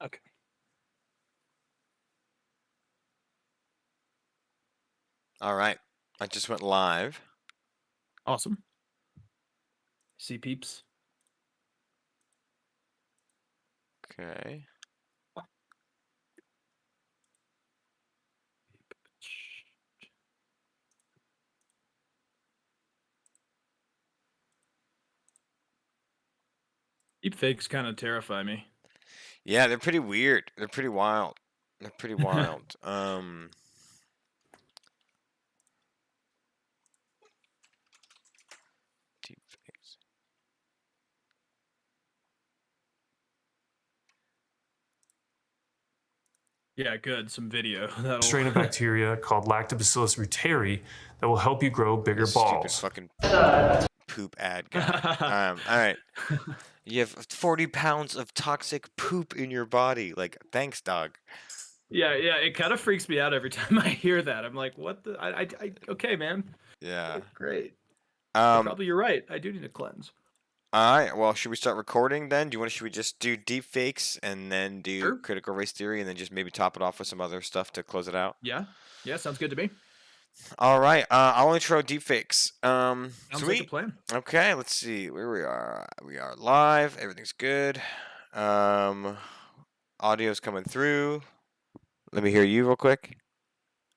Okay. All right. I just went live. Awesome. See peeps. Okay. Deepfakes kind of terrify me. Yeah, they're pretty weird. They're pretty wild. They're pretty wild. Deepfakes. Yeah, good. Some video. That'll Strain of bacteria called Lactobacillus reuteri that will help you grow bigger This stupid balls. fucking poop ad guy. All right. You have 40 pounds of toxic poop in your body. Like, thanks, dog. Yeah, it kind of freaks me out every time I hear that. I'm like, what the? Okay, man. Yeah. Great. Um. Probably you're right. I do need a cleanse. All right. Well, should we start recording then? Should we just do deep fakes and then do Sure. critical race theory and then just maybe top it off with some other stuff to close it out? Yeah, sounds good to me. All right. I'll intro deep fakes. Sounds Sweet. like a plan. Okay. Let's see where we are. We are live. Everything's good. Audio's coming through. Let me hear you real quick.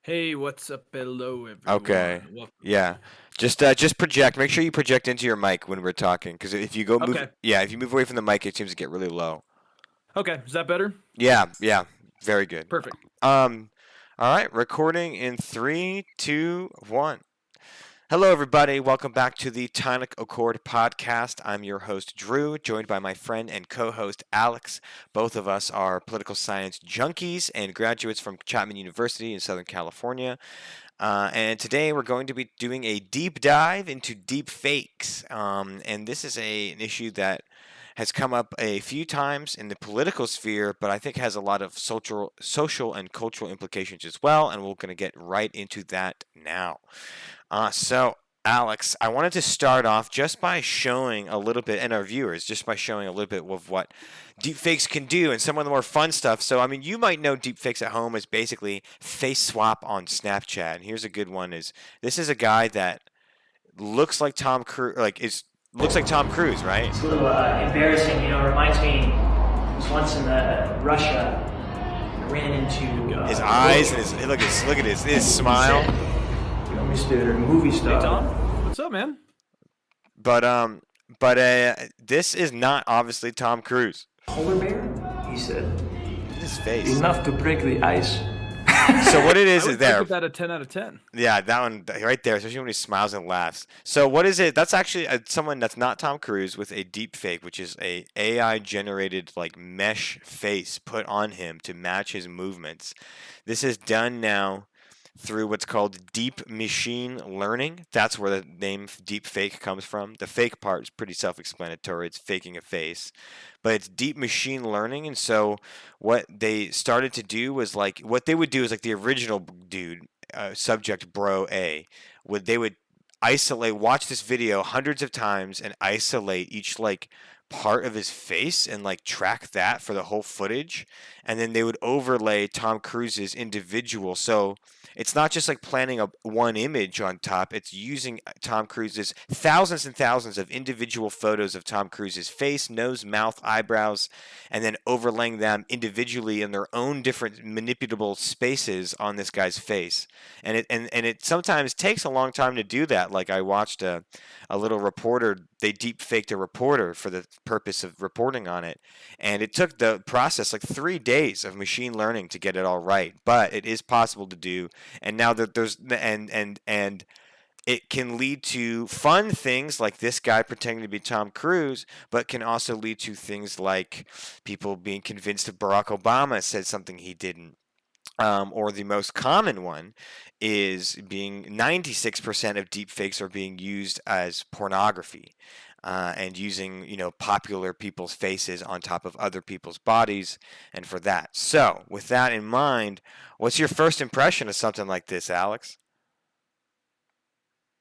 Hey, what's up? Hello, everyone. Okay. Welcome. Yeah. Just project. Make sure you project into your mic when we're talking, because if you go move, Okay. yeah, if you move away from the mic, it seems to get really low. Okay, is that better? Yeah. Very good. Perfect. All right. Recording in 3, 2, 1. Hello, everybody. Welcome back to the Tonic Accord podcast. I'm your host, Drew, joined by my friend and co-host, Alex. Both of us are political science junkies and graduates from Chapman University in Southern California. And today we're going to be doing a deep dive into deep fakes. And this is an issue that has come up a few times in the political sphere, but I think has a lot of social and cultural implications as well. And we're going to get right into that now. So, Alex, I wanted to start off just by showing a little bit, and our viewers, just by showing a little bit of what deepfakes can do and some of the more fun stuff. So, I mean, you might know deepfakes at home as basically face swap on Snapchat. And here's a good one: this is a guy that looks like Tom Cruise, looks like Tom Cruise, right? It's a little embarrassing, you know. It reminds me, I was once in Russia. I ran into His eyes and his look at his smile. You know, Mr. Movie Hey, Star. Tom. What's up, man? But this is not obviously Tom Cruise. Polar bear? He said. Look at his face. Enough to break the ice. So what it is I would there. give that a 10 out of 10. Yeah, that one right there, especially when he smiles and laughs. So what is it? That's actually someone that's not Tom Cruise with a deep fake, which is a AI generated like mesh face put on him to match his movements. This is done now through what's called deep machine learning. That's where the name deep fake comes from. The fake part is pretty self-explanatory. It's faking a face. But it's deep machine learning. And so what they started to do was like, what they would do is like the original dude, subject bro A, they would watch this video hundreds of times and isolate each like part of his face and like track that for the whole footage, and then they would overlay Tom Cruise's individual. So it's not just like planting one image on top, it's using Tom Cruise's thousands and thousands of individual photos of Tom Cruise's face, nose, mouth, eyebrows, and then overlaying them individually in their own different manipulable spaces on this guy's face. And it sometimes takes a long time to do that. Like I watched a little reporter, they deep faked a reporter for the purpose of reporting on it, and it took the process like 3 days of machine learning to get it all right. But it is possible to do, and now that there's and it can lead to fun things like this guy pretending to be Tom Cruise, but can also lead to things like people being convinced that Barack Obama said something he didn't. Or the most common one is being 96% of deepfakes are being used as pornography, and using popular people's faces on top of other people's bodies, and for that. So with that in mind, what's your first impression of something like this, Alex?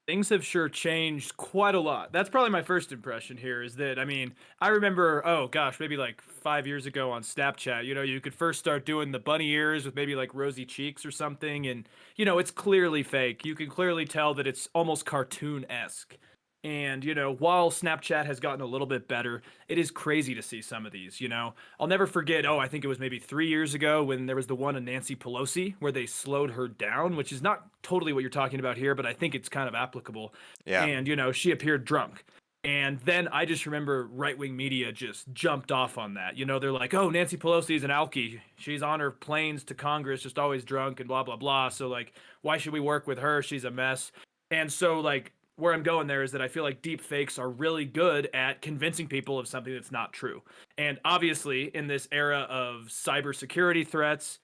Things have sure changed quite a lot. That's probably my first impression here is that, I mean, I remember, oh gosh, maybe like 5 years ago on Snapchat, you could first start doing the bunny ears with maybe like rosy cheeks or something. And, it's clearly fake. You can clearly tell that it's almost cartoon-esque. And, while Snapchat has gotten a little bit better, it is crazy to see some of these. I'll never forget, I think it was maybe 3 years ago when there was the one on Nancy Pelosi where they slowed her down, which is not totally what you're talking about here, but I think it's kind of applicable. Yeah. And, she appeared drunk. And then I just remember right-wing media just jumped off on that. They're like, oh, Nancy Pelosi's an alkie. She's on her planes to Congress, just always drunk and blah, blah, blah. So, like, why should we work with her? She's a mess. And so, like, where I'm going there is that I feel like deep fakes are really good at convincing people of something that's not true. And obviously, in this era of cybersecurity threats,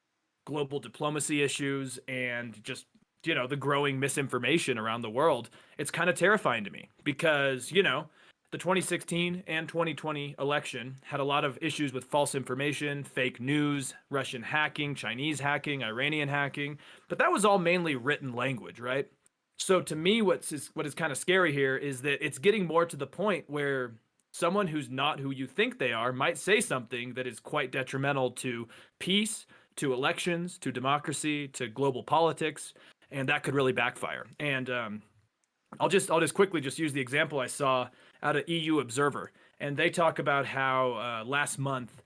global diplomacy issues, and just, the growing misinformation around the world, it's kind of terrifying to me because, the 2016 and 2020 election had a lot of issues with false information, fake news, Russian hacking, Chinese hacking, Iranian hacking, but that was all mainly written language, right? So to me, what is kind of scary here is that it's getting more to the point where someone who's not who you think they are might say something that is quite detrimental to peace, to elections, to democracy, to global politics, and that could really backfire. And I'll just quickly just use the example I saw out of EU Observer, and they talk about how last month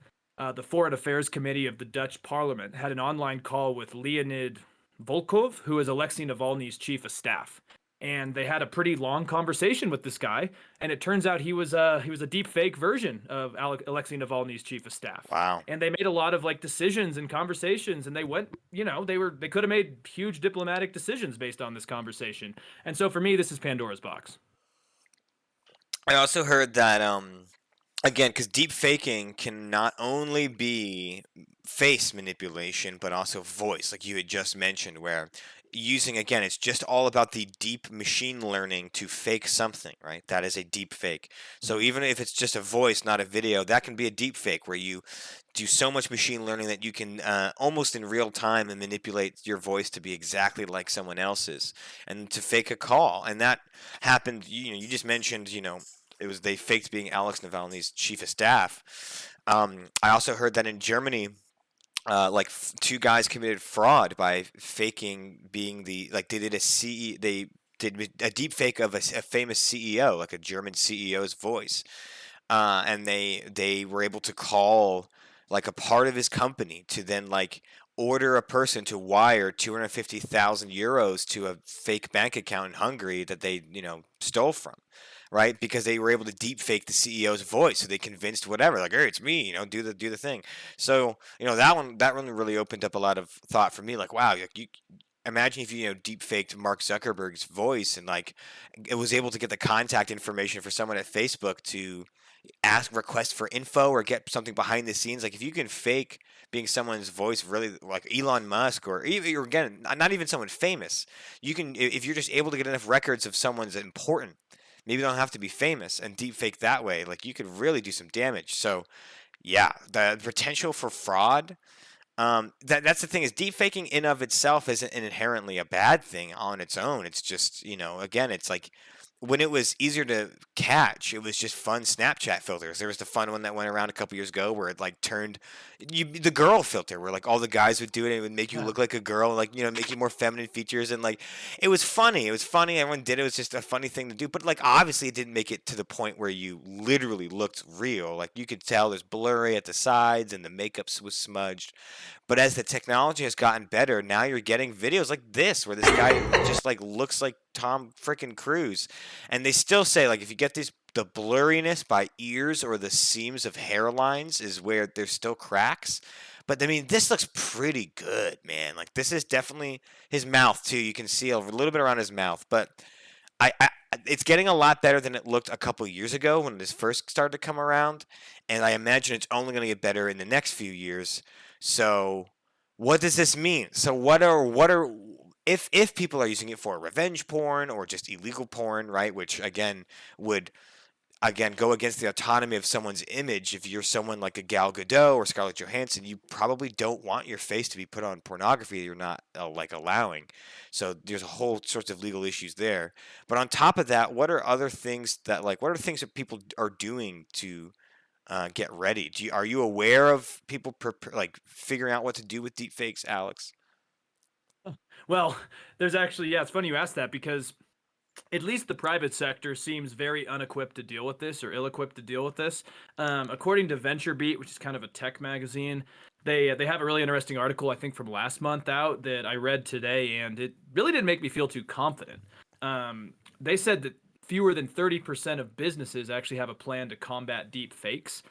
the Foreign Affairs Committee of the Dutch Parliament had an online call with Leonid Volkov, who is Alexei Navalny's chief of staff. And they had a pretty long conversation with this guy, and it turns out he was a deep fake version of Alexei Navalny's chief of staff. Wow. And they made a lot of like decisions and conversations, and they went, they could have made huge diplomatic decisions based on this conversation. And so for me, this is Pandora's box. I also heard that again, because deep faking can not only be face manipulation, but also voice, like you had just mentioned, where using, again, it's just all about the deep machine learning to fake something, right? That is a deep fake. So even if it's just a voice, not a video, that can be a deep fake where you do so much machine learning that you can almost in real time and manipulate your voice to be exactly like someone else's and to fake a call. And that happened, you just mentioned, they faked being Alex Navalny's chief of staff. I also heard that in Germany, two guys committed fraud by faking being they did a deep fake of a famous CEO, like a German CEO's voice, and they were able to call like a part of his company to then like order a person to wire 250,000 euros to a fake bank account in Hungary that they stole from. Right, because they were able to deep fake the CEO's voice, so they convinced whatever, like, hey, it's me, do the thing. So that one really opened up a lot of thought for me. Like, wow, you imagine if you deep faked Mark Zuckerberg's voice and like it was able to get the contact information for someone at Facebook to request for info or get something behind the scenes. Like if you can fake being someone's voice, really like Elon Musk or again, not even someone famous, you can, if you're just able to get enough records of someone's important. Maybe they don't have to be famous and deep fake that way. Like you could really do some damage. So yeah, the potential for fraud. That's the thing is deep faking in of itself isn't inherently a bad thing on its own. It's just, again, it's like when it was easier to catch, it was just fun Snapchat filters. There was the fun one that went around a couple years ago where it like turned the girl filter where like all the guys would do it and it would make you look like a girl, like, make you more feminine features. And like, it was funny. Everyone did it. It was just a funny thing to do. But like, obviously it didn't make it to the point where you literally looked real. Like you could tell there's blurry at the sides and the makeup was smudged. But as the technology has gotten better, now you're getting videos like this where this guy just like looks like Tom frickin' Cruise. And they still say like if you get the blurriness by ears or the seams of hairlines is where there's still cracks. But I mean, this looks pretty good, man. Like this is definitely his mouth too. You can see a little bit around his mouth, but it's getting a lot better than it looked a couple years ago when this first started to come around. And I imagine it's only going to get better in the next few years. So what does this mean? So what are if people are using it for revenge porn or just illegal porn, right? Which again would again, go against the autonomy of someone's image. If you're someone like a Gal Gadot or Scarlett Johansson, you probably don't want your face to be put on pornography that you're not like allowing. So there's a whole sorts of legal issues there. But on top of that, what are other things that what are things that people are doing to get ready? Are you aware of people like figuring out what to do with deepfakes, Alex? Well, there's actually, yeah, it's funny you asked that because at least the private sector seems very unequipped to deal with this or ill-equipped to deal with this. According to VentureBeat, which is kind of a tech magazine, they have a really interesting article, I think, from last month out that I read today, and it really didn't make me feel too confident. They said that fewer than 30% of businesses actually have a plan to combat deep fakes.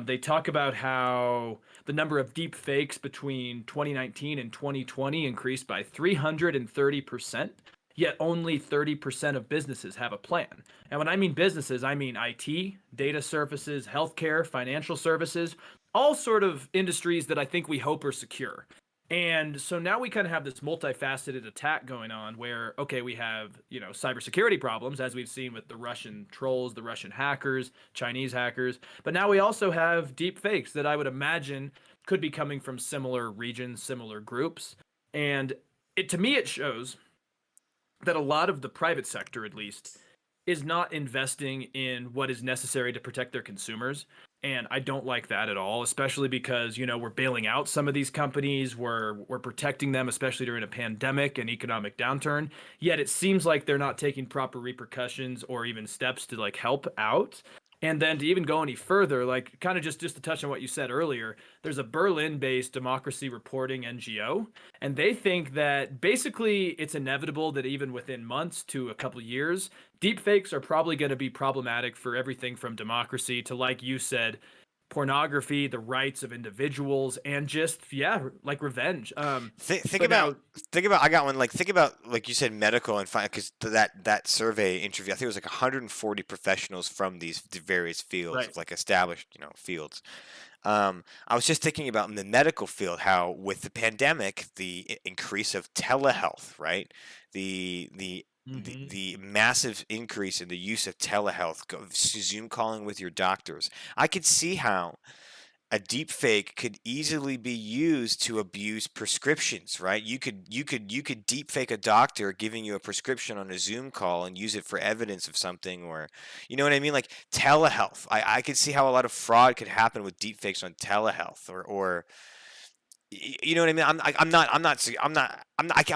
They talk about how the number of deep fakes between 2019 and 2020 increased by 330%, yet only 30% of businesses have a plan. And when I mean businesses, I mean IT, data services, healthcare, financial services, all sort of industries that I think we hope are secure. And so now we kind of have this multifaceted attack going on where, okay, we have, cybersecurity problems, as we've seen with the Russian trolls, the Russian hackers, Chinese hackers. But now we also have deep fakes that I would imagine could be coming from similar regions, similar groups. And to me, it shows that a lot of the private sector, at least, is not investing in what is necessary to protect their consumers. And I don't like that at all, especially because, we're bailing out some of these companies, we're protecting them, especially during a pandemic and economic downturn. Yet it seems like they're not taking proper repercussions or even steps to help out. And then to even go any further, kind of just to touch on what you said earlier, there's a Berlin-based democracy reporting NGO, and they think that basically it's inevitable that even within months to a couple years, deepfakes are probably going to be problematic for everything from democracy to, like you said, pornography, the rights of individuals, and just revenge. Think about I got one. Think about, like you said, medical and because that survey interview, I think it was 140 professionals from these various fields, Right. of established fields. I was just thinking about in the medical field how with the pandemic, the increase of telehealth, right? The massive increase in the use of telehealth, Zoom calling with your doctors. I could see how a deep fake could easily be used to abuse prescriptions, right? You could deep fake a doctor giving you a prescription on a Zoom call and use it for evidence of something, or you know what I mean? Like telehealth. I could see how a lot of fraud could happen with deep fakes on telehealth, or you know what I mean? I'm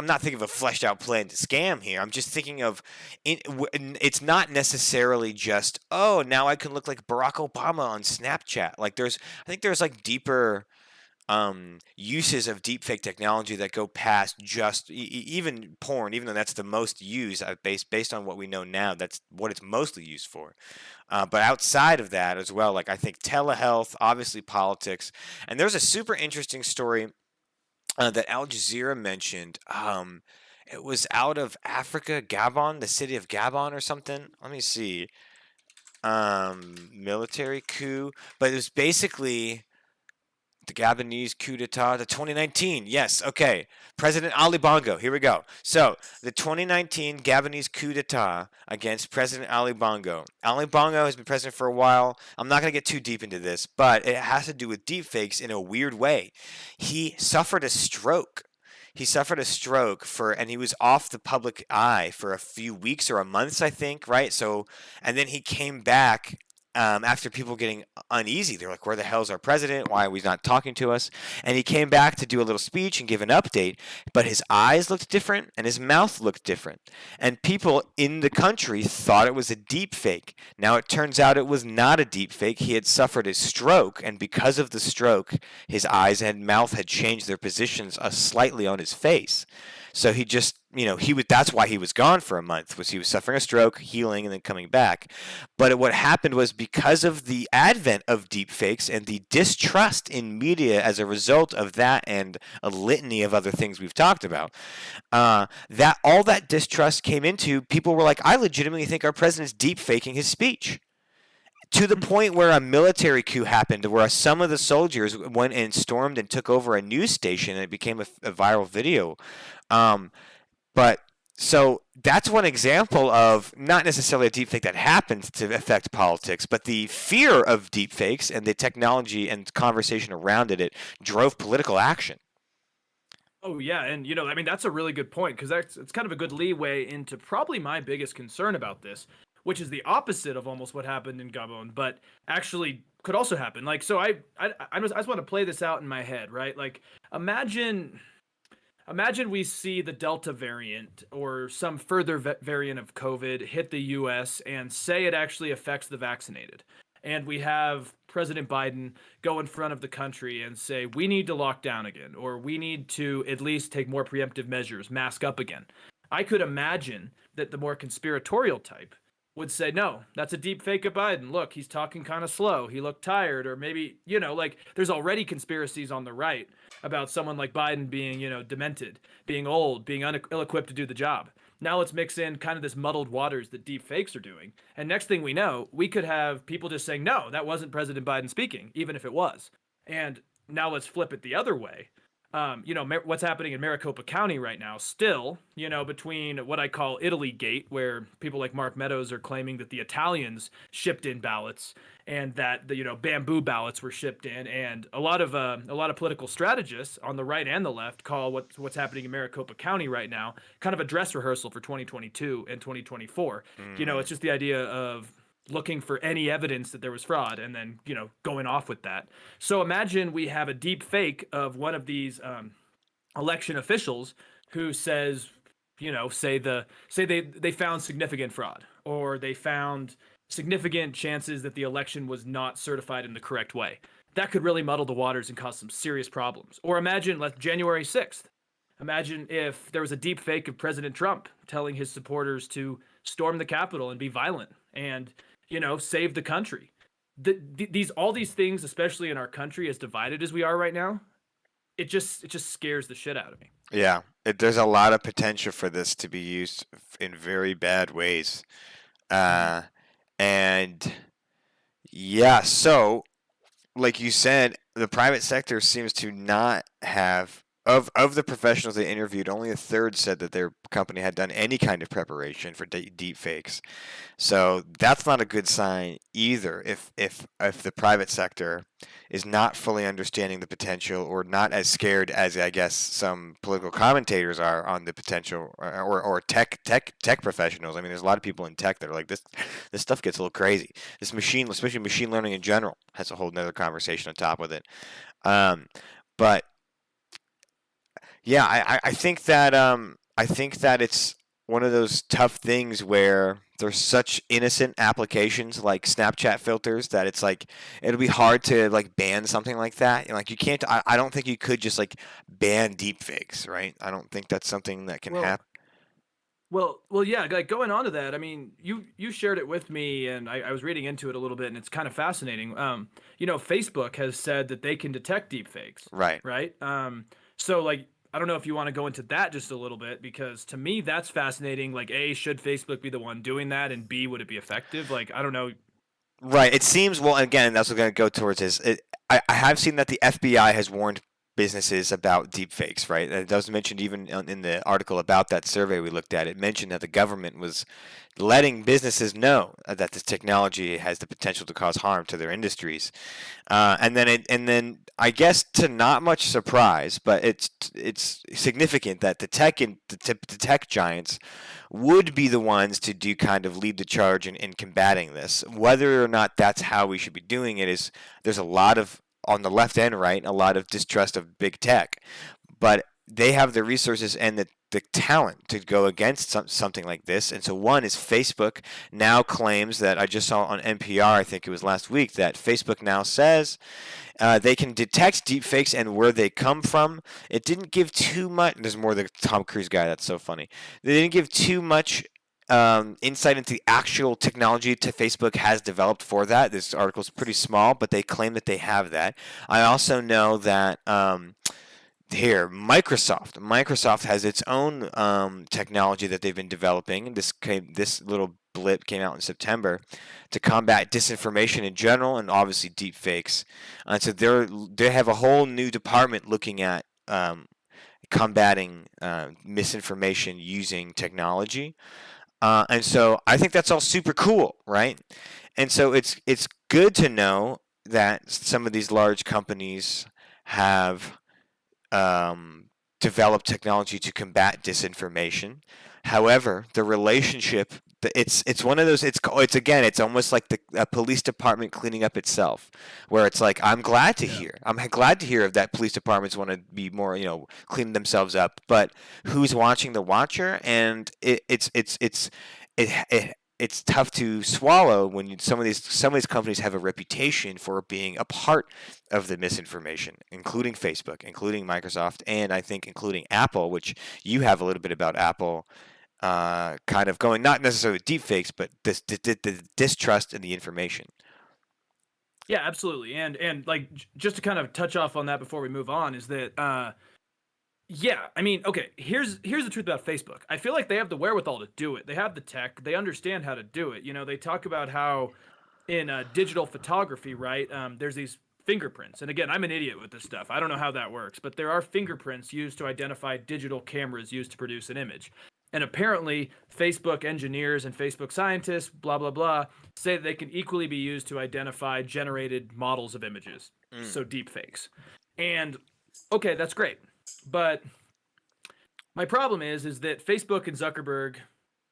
not thinking of a fleshed out plan to scam here. I'm just thinking of it's not necessarily just, oh, now I can look like Barack Obama on Snapchat. I think there's deeper uses of deepfake technology that go past just even porn, even though that's the most used based on what we know now. That's what it's mostly used for. But outside of that as well, I think telehealth, obviously politics, and there's a super interesting story that Al Jazeera mentioned. It was out of Africa, Gabon, the city of Gabon or something. Let me see. Military coup, but it was basically the Gabonese coup d'etat, the 2019. Yes, okay. President Ali Bongo. Here we go. So, the 2019 Gabonese coup d'etat against President Ali Bongo. Ali Bongo has been president for a while. I'm not going to get too deep into this, but it has to do with deepfakes in a weird way. He suffered a stroke. And he was off the public eye for a few weeks or a month, I think, right? So, and then he came back after people getting uneasy. They're like, where the hell is our president? Why are we not talking to us? And he came back to do a little speech and give an update, but his eyes looked different and his mouth looked different. And people in the country thought it was a deep fake. Now it turns out it was not a deep fake. He had suffered a stroke, and because of the stroke, his eyes and mouth had changed their positions slightly on his face. So he just, that's why he was gone for a month, was he was suffering a stroke, healing, and then coming back. But what happened was, because of the advent of deepfakes and the distrust in media as a result of that and a litany of other things we've talked about, that all that distrust came into, people were like, I legitimately think our president's deepfaking his speech. To the point where a military coup happened, where some of the soldiers went and stormed and took over a news station, and it became a viral video. But So that's one example of not necessarily a deepfake that happened to affect politics, but the fear of deepfakes and the technology and conversation around it drove political action. Oh yeah, and I mean that's a really good point because it's kind of a good leeway into probably my biggest concern about this, which is the opposite of almost what happened in Gabon, but actually could also happen. Like, so I just want to play this out in my head, right? Like, imagine we see the Delta variant or some further variant of COVID hit the US and say it actually affects the vaccinated. And we have President Biden go in front of the country and say, we need to lock down again, or we need to at least take more preemptive measures, mask up again. I could imagine that the more conspiratorial type would say, no, that's a deep fake of Biden. Look, he's talking kind of slow. He looked tired. Or maybe, like there's already conspiracies on the right about someone like Biden being, demented, being old, being ill-equipped to do the job. Now let's mix in kind of this muddled waters that deep fakes are doing. And next thing we know, we could have people just saying, no, that wasn't President Biden speaking, even if it was. And now let's flip it the other way. What's happening in Maricopa County right now, still, between what I call Italy Gate, where people like Mark Meadows are claiming that the Italians shipped in ballots and that the, bamboo ballots were shipped in. And a lot of political strategists on the right and the left call what's happening in Maricopa County right now kind of a dress rehearsal for 2022 and 2024. It's just the idea of looking for any evidence that there was fraud and then, going off with that. So imagine we have a deep fake of one of these election officials who says, say they found significant fraud, or they found significant chances that the election was not certified in the correct way. That could really muddle the waters and cause some serious problems. Or imagine January 6th. Imagine if there was a deep fake of President Trump telling his supporters to storm the Capitol and be violent and save the country. All these things, especially in our country as divided as we are right now, it just scares the shit out of me. Yeah, there's a lot of potential for this to be used in very bad ways. And yeah, so like you said, the private sector seems to not have of the professionals they interviewed, only a third said that their company had done any kind of preparation for deep fakes. So that's not a good sign either. If the private sector is not fully understanding the potential, or not as scared as I guess some political commentators are on the potential, or tech professionals. I mean, there's a lot of people in tech that are like this stuff gets a little crazy. This machine, especially machine learning in general, has a whole nother conversation on top with it. But yeah, I think that it's one of those tough things where there's such innocent applications like Snapchat filters that it's like it'll be hard to like ban something like that. Like you can't. I don't think you could just like ban deepfakes, right? I don't think that's something that can happen. Well, yeah. Like going on to that, I mean, you shared it with me, and I was reading into it a little bit, and it's kind of fascinating. Facebook has said that they can detect deepfakes. Right. Right. So like, I don't know if you want to go into that just a little bit, because to me that's fascinating. Like, A, should Facebook be the one doing that, and B, would it be effective? Like, I don't know. Right. It seems, well, again, that's what I'm going to go towards is I have seen that the FBI has warned businesses about deepfakes, right? And it was mentioned even in the article about that survey we looked at. It mentioned that the government was letting businesses know that this technology has the potential to cause harm to their industries, and then I guess to not much surprise, but it's significant that the tech giants would be the ones to do kind of lead the charge in combating this. Whether or not that's how we should be doing it is there's a lot of, on the left and right, a lot of distrust of big tech, but they have the resources and the talent to go against something like this. And so one is Facebook now claims that, I just saw on NPR, I think it was last week, that Facebook now says they can detect deepfakes and where they come from. It didn't give too much. There's more the Tom Cruise guy. That's so funny. They didn't give too much insight into the actual technology Facebook has developed for that. This article is pretty small, but they claim that they have that. I also know that Microsoft has its own technology that they've been developing. This little blip came out in September to combat disinformation in general, and obviously deep fakes. So they have a whole new department looking at combating misinformation using technology. And so I think that's all super cool, right? And so it's good to know that some of these large companies have developed technology to combat disinformation. However, the relationship, it's one of those. It's again, it's almost like the a police department cleaning up itself, where it's like I'm glad to hear. I'm glad to hear that police departments want to be more, cleaning themselves up. But who's watching the watcher? And it's tough to swallow when some of these companies have a reputation for being a part of the misinformation, including Facebook, including Microsoft, and I think including Apple, which you have a little bit about Apple, kind of going not necessarily deepfakes, but the distrust in the information. Yeah, absolutely. And like just to kind of touch off on that before we move on is that yeah, I mean, okay, here's the truth about Facebook. I feel like they have the wherewithal to do it. They have the tech. They understand how to do it. They talk about how in digital photography, right? There's these fingerprints. And again, I'm an idiot with this stuff. I don't know how that works, but there are fingerprints used to identify digital cameras used to produce an image. And apparently, Facebook engineers and Facebook scientists, blah, blah, blah, say that they can equally be used to identify generated models of images. So deepfakes. And okay, that's great. But my problem is that Facebook and Zuckerberg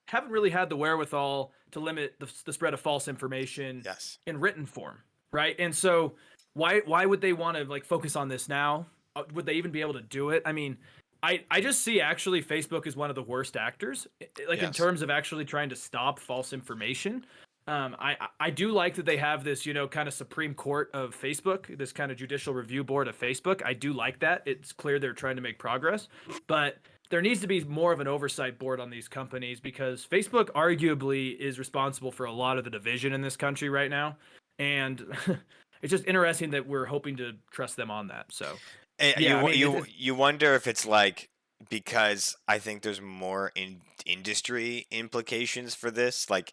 haven't really had the wherewithal to limit the spread of false information in written form, right? And so why would they want to like focus on this now? Would they even be able to do it? I mean, I just see actually Facebook is one of the worst actors, like in terms of actually trying to stop false information. I do like that they have this, kind of Supreme Court of Facebook, this kind of judicial review board of Facebook. I do like that. It's clear they're trying to make progress, but there needs to be more of an oversight board on these companies because Facebook arguably is responsible for a lot of the division in this country right now. And it's just interesting that we're hoping to trust them on that. So you wonder if it's like, because I think there's more industry implications for this, like,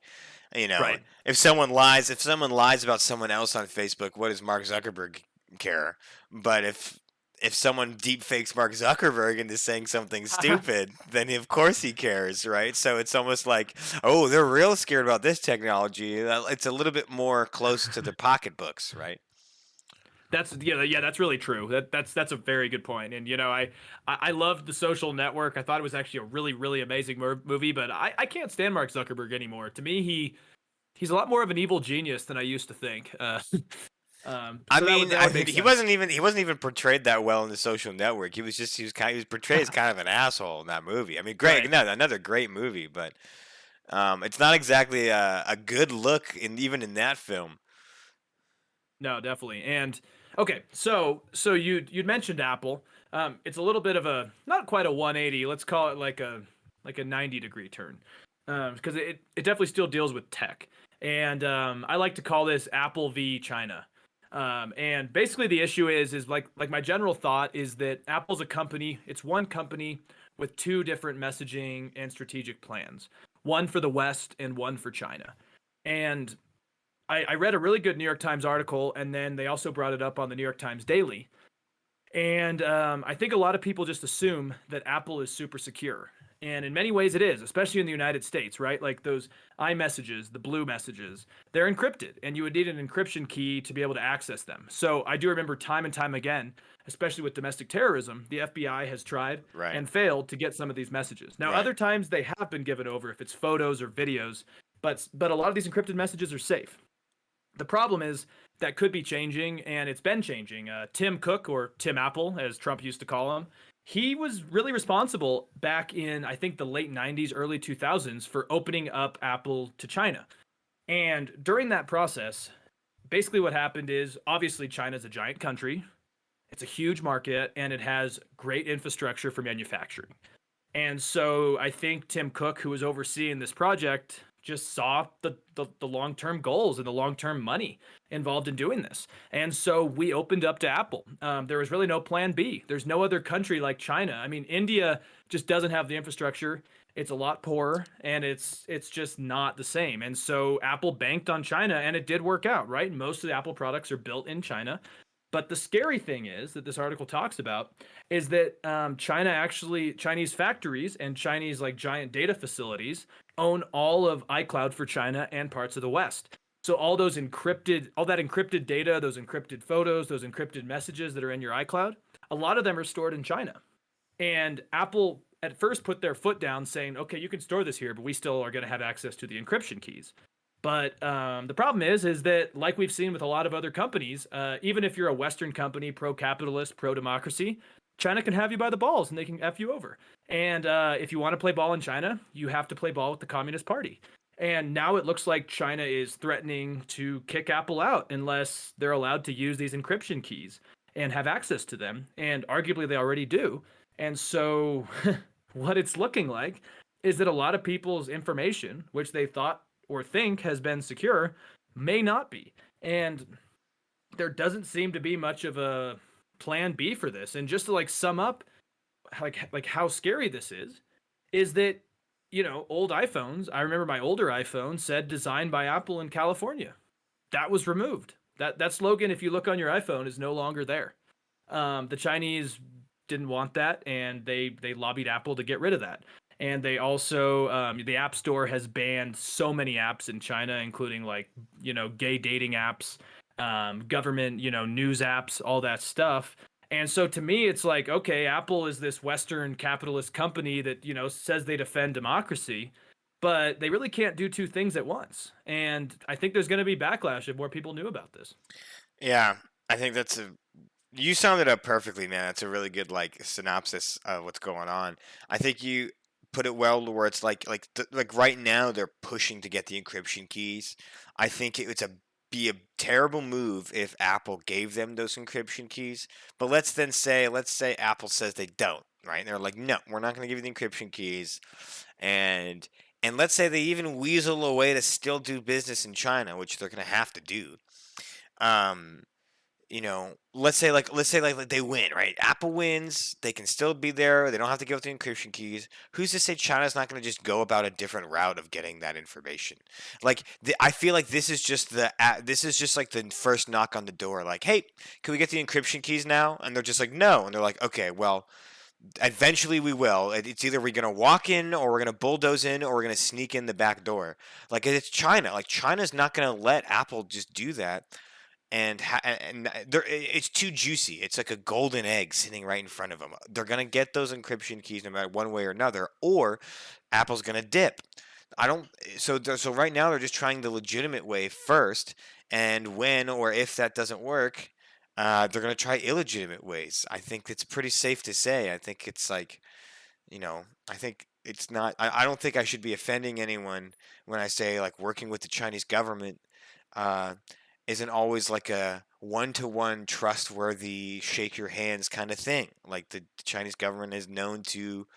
Right. if someone lies about someone else on Facebook, what does Mark Zuckerberg care? But if someone deep fakes Mark Zuckerberg into saying something stupid, then of course he cares, right? So it's almost like, oh, they're real scared about this technology. It's a little bit more close to their pocketbooks, right? That's that's really true. That's a very good point. And I loved The Social Network. I thought it was actually a really, really amazing movie, but I can't stand Mark Zuckerberg anymore. To me, he's a lot more of an evil genius than I used to think. He wasn't even portrayed that well in The Social Network. He was portrayed as kind of an asshole in that movie. I mean, great, Right. no, another great movie, but it's not exactly a good look even in that film. No, definitely. And okay, so you'd mentioned Apple. It's a little bit of a not quite a 180. Let's call it like a 90-degree turn, because it definitely still deals with tech. And I like to call this Apple v China. And basically the issue is like my general thought is that Apple's a company. It's one company with two different messaging and strategic plans, one for the West and one for China. And I read a really good New York Times article, and then they also brought it up on the New York Times Daily. And I think a lot of people just assume that Apple is super secure. And in many ways it is, especially in the United States, right? Like those iMessages, the blue messages, they're encrypted, and you would need an encryption key to be able to access them. So I do remember time and time again, especially with domestic terrorism, the FBI has tried and failed to get some of these messages. Now, other times they have been given over if it's photos or videos, but a lot of these encrypted messages are safe. The problem is that could be changing, and it's been changing. Tim Cook, or Tim Apple, as Trump used to call him, he was really responsible back in, I think, the late 90s, early 2000s for opening up Apple to China. And during that process, basically what happened is, obviously, China's a giant country. It's a huge market, and it has great infrastructure for manufacturing. And so I think Tim Cook, who was overseeing this project, just saw the long-term goals and the long-term money involved in doing this. And so we opened up to Apple. There was really no plan B. There's no other country like China. I mean, India just doesn't have the infrastructure. It's a lot poorer, and it's just not the same. And so Apple banked on China, and it did work out, right? Most of the Apple products are built in China. But the scary thing is that this article talks about is that Chinese factories and Chinese like giant data facilities own all of iCloud for China and parts of the West. So all that encrypted data, those encrypted photos, those encrypted messages that are in your iCloud, a lot of them are stored in China. And Apple at first put their foot down saying, okay, you can store this here, but we still are going to have access to the encryption keys. But the problem is that, like we've seen with a lot of other companies, even if you're a Western company, pro-capitalist, pro-democracy, China can have you by the balls and they can F you over. And if you want to play ball in China, you have to play ball with the Communist Party. And now it looks like China is threatening to kick Apple out unless they're allowed to use these encryption keys and have access to them. And arguably they already do. And so what it's looking like is that a lot of people's information, which they thought or think has been secure, may not be. And there doesn't seem to be much of a plan B for this. And just to like sum up like how scary this is that, you know, old iPhones, I remember my older iPhone said designed by Apple in California. That was removed. That slogan, if you look on your iPhone, is no longer there. The Chinese didn't want that, and they lobbied Apple to get rid of that. And they also, the App Store has banned so many apps in China, including like, you know, gay dating apps, government, you know, news apps, all that stuff. And so to me, it's like, okay, Apple is this Western capitalist company that, you know, says they defend democracy, but they really can't do two things at once. And I think there's going to be backlash if more people knew about this. Yeah, I think you summed it up perfectly, man. That's a really good like synopsis of what's going on. I think you put it well to where it's like right now they're pushing to get the encryption keys. I think it would be a terrible move if Apple gave them those encryption keys. But let's say Apple says they don't, right? And they're like, no, we're not going to give you the encryption keys. And let's say they even weasel a way to still do business in China, which they're going to have to do. You know, let's say they win, right? Apple wins, they can still be there. They don't have to give up the encryption keys. Who's to say China's not going to just go about a different route of getting that information? Like, I feel like this is just like the first knock on the door. Like, hey, can we get the encryption keys now? And they're just like, no. And they're like, okay, well, eventually we will. It's either we're going to walk in or we're going to bulldoze in or we're going to sneak in the back door. Like, it's China. Like, China's not going to let Apple just do that. And it's too juicy. It's like a golden egg sitting right in front of them. They're gonna get those encryption keys no matter one way or another, or Apple's gonna dip. So right now they're just trying the legitimate way first, and when or if that doesn't work, they're gonna try illegitimate ways. I think it's pretty safe to say. I think it's like, you know, I think it's not. I don't think I should be offending anyone when I say like working with the Chinese government. Isn't always like a one-to-one trustworthy shake your hands kind of thing. Like the Chinese government is known to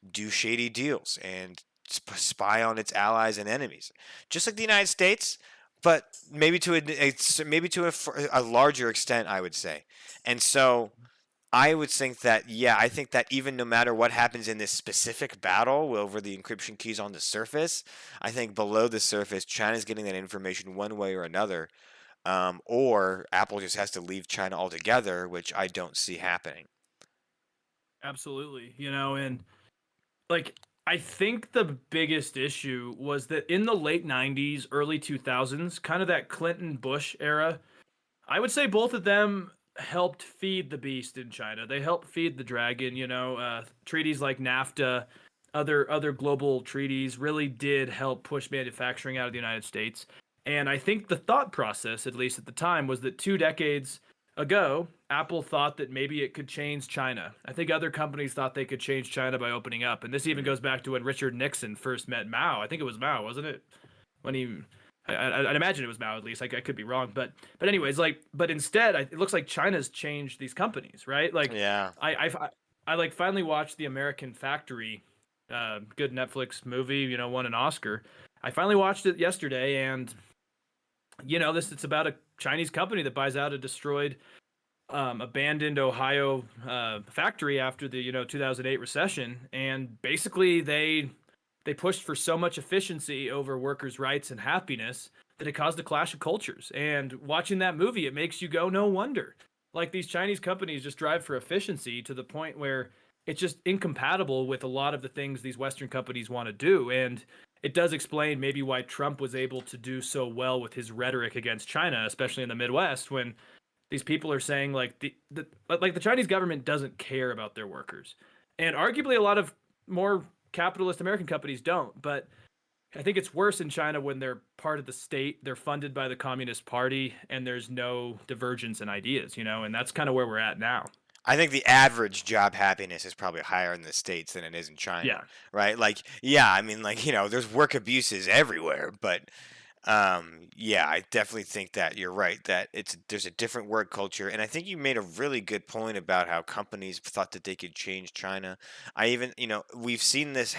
do shady deals and spy on its allies and enemies, just like the United States, but maybe to a larger extent, I would say. And so I would think that, yeah, I think that even no matter what happens in this specific battle over the encryption keys on the surface, I think below the surface, China's getting that information one way or another. Or Apple just has to leave China altogether, which I don't see happening. Absolutely. You know, and like, I think the biggest issue was that in the late 90s, early 2000s, kind of that Clinton Bush era, I would say both of them helped feed the beast in China. They helped feed the dragon, you know, treaties like NAFTA, other global treaties really did help push manufacturing out of the United States. And I think the thought process, at least at the time, was that 2 decades ago, Apple thought that maybe it could change China. I think other companies thought they could change China by opening up. And this even goes back to when Richard Nixon first met Mao. I think it was Mao, wasn't it? When I'd imagine it was Mao, at least. I could be wrong. But anyways, but instead, it looks like China's changed these companies, right? Like, yeah. I like finally watched The American Factory, good Netflix movie, you know, won an Oscar. I finally watched it yesterday, and you know, it's about a Chinese company that buys out a destroyed, abandoned Ohio factory after the 2008 recession, and basically they pushed for so much efficiency over workers' rights and happiness that it caused a clash of cultures. And watching that movie, it makes you go, no wonder. like these Chinese companies just drive for efficiency to the point where it's just incompatible with a lot of the things these Western companies want to do. And it does explain maybe why Trump was able to do so well with his rhetoric against China, especially in the Midwest, when these people are saying like the Chinese government doesn't care about their workers. And arguably a lot of more capitalist American companies don't, but I think it's worse in China when they're part of the state, they're funded by the Communist Party, and there's no divergence in ideas, and that's kind of where we're at now. I think the average job happiness is probably higher in the States than it is in China. Yeah. Right? Like, yeah, I mean, like, there's work abuses everywhere, but yeah, I definitely think that you're right that there's a different work culture, and I think you made a really good point about how companies thought that they could change China. I even, we've seen this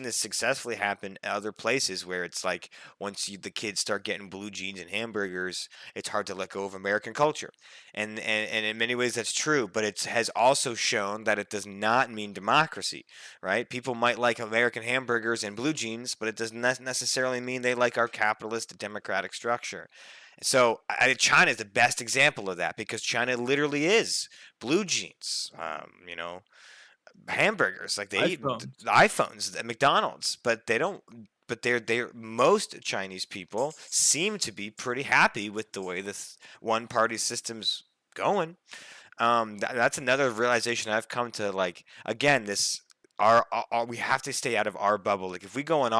successfully happen at other places where it's like once the kids start getting blue jeans and hamburgers, it's hard to let go of American culture, and in many ways that's true, but it has also shown that it does not mean democracy, right? People might like American hamburgers and blue jeans, but it does not necessarily mean they like our capitalist democratic structure. So I think China is the best example of that because China literally is blue jeans, hamburgers, like they eat iPhones at McDonald's, but they don't. But they're most Chinese people seem to be pretty happy with the way this one party system's going. That's another realization I've come to. Like again, this our we have to stay out of our bubble. Like if we go on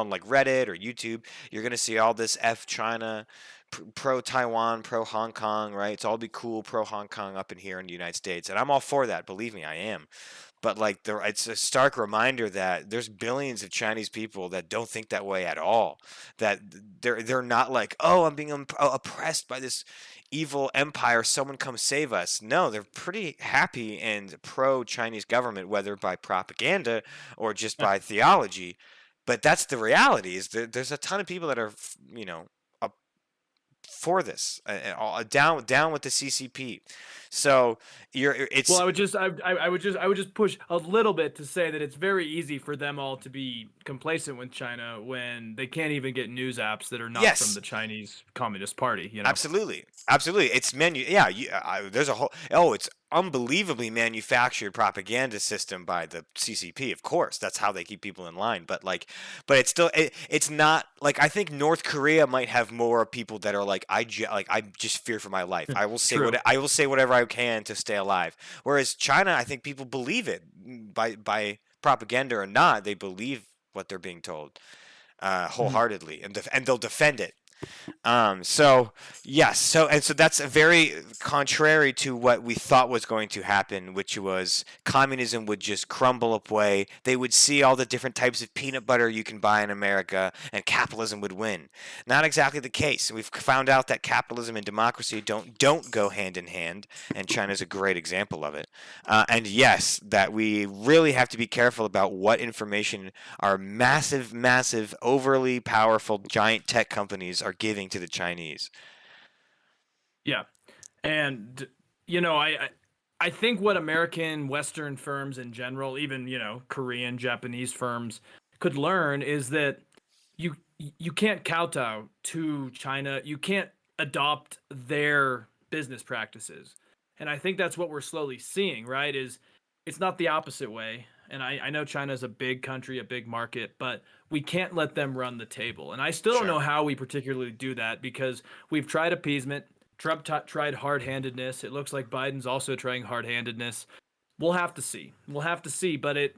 like Reddit or YouTube, you're gonna see all this F China, pro Taiwan, pro Hong Kong, right? It's all be cool pro Hong Kong up in here in the United States, and I'm all for that. Believe me, I am. But like it's a stark reminder that there's billions of Chinese people that don't think that way at all. That they're not like, oh, I'm being oppressed by this evil empire, someone come save us. No, they're pretty happy and pro Chinese government, whether by propaganda or just by theology. But that's the reality. Is there's a ton of people that are up for this, down with the CCP. So well, I would just push a little bit to say that it's very easy for them all to be complacent with China when they can't even get news apps that are not from the Chinese Communist Party. Absolutely. It's there's a whole it's unbelievably manufactured propaganda system by the CCP. Of course, that's how they keep people in line. But it's still it's not like I think North Korea might have more people that are like I just fear for my life. I will say whatever I can to stay alive. Whereas China, I think people believe it by propaganda or not. They believe what they're being told wholeheartedly, and they'll defend it. So that's very contrary to what we thought was going to happen, which was communism would just crumble away. They would see all the different types of peanut butter you can buy in America, and capitalism would win. Not exactly the case. We've found out that capitalism and democracy don't go hand in hand, and China's a great example of it. And yes, that we really have to be careful about what information our massive, overly powerful giant tech companies are giving to the Chinese. Yeah. And I think what American Western firms in general, even Korean, Japanese firms could learn is that you can't kowtow to China. You can't adopt their business practices. And I think that's what we're slowly seeing, right? Is it's not the opposite way. And I know China's a big country, a big market, but we can't let them run the table. And I still don't know how we particularly do that because we've tried appeasement. Trump tried hard-handedness. It looks like Biden's also trying hard-handedness. We'll have to see. But it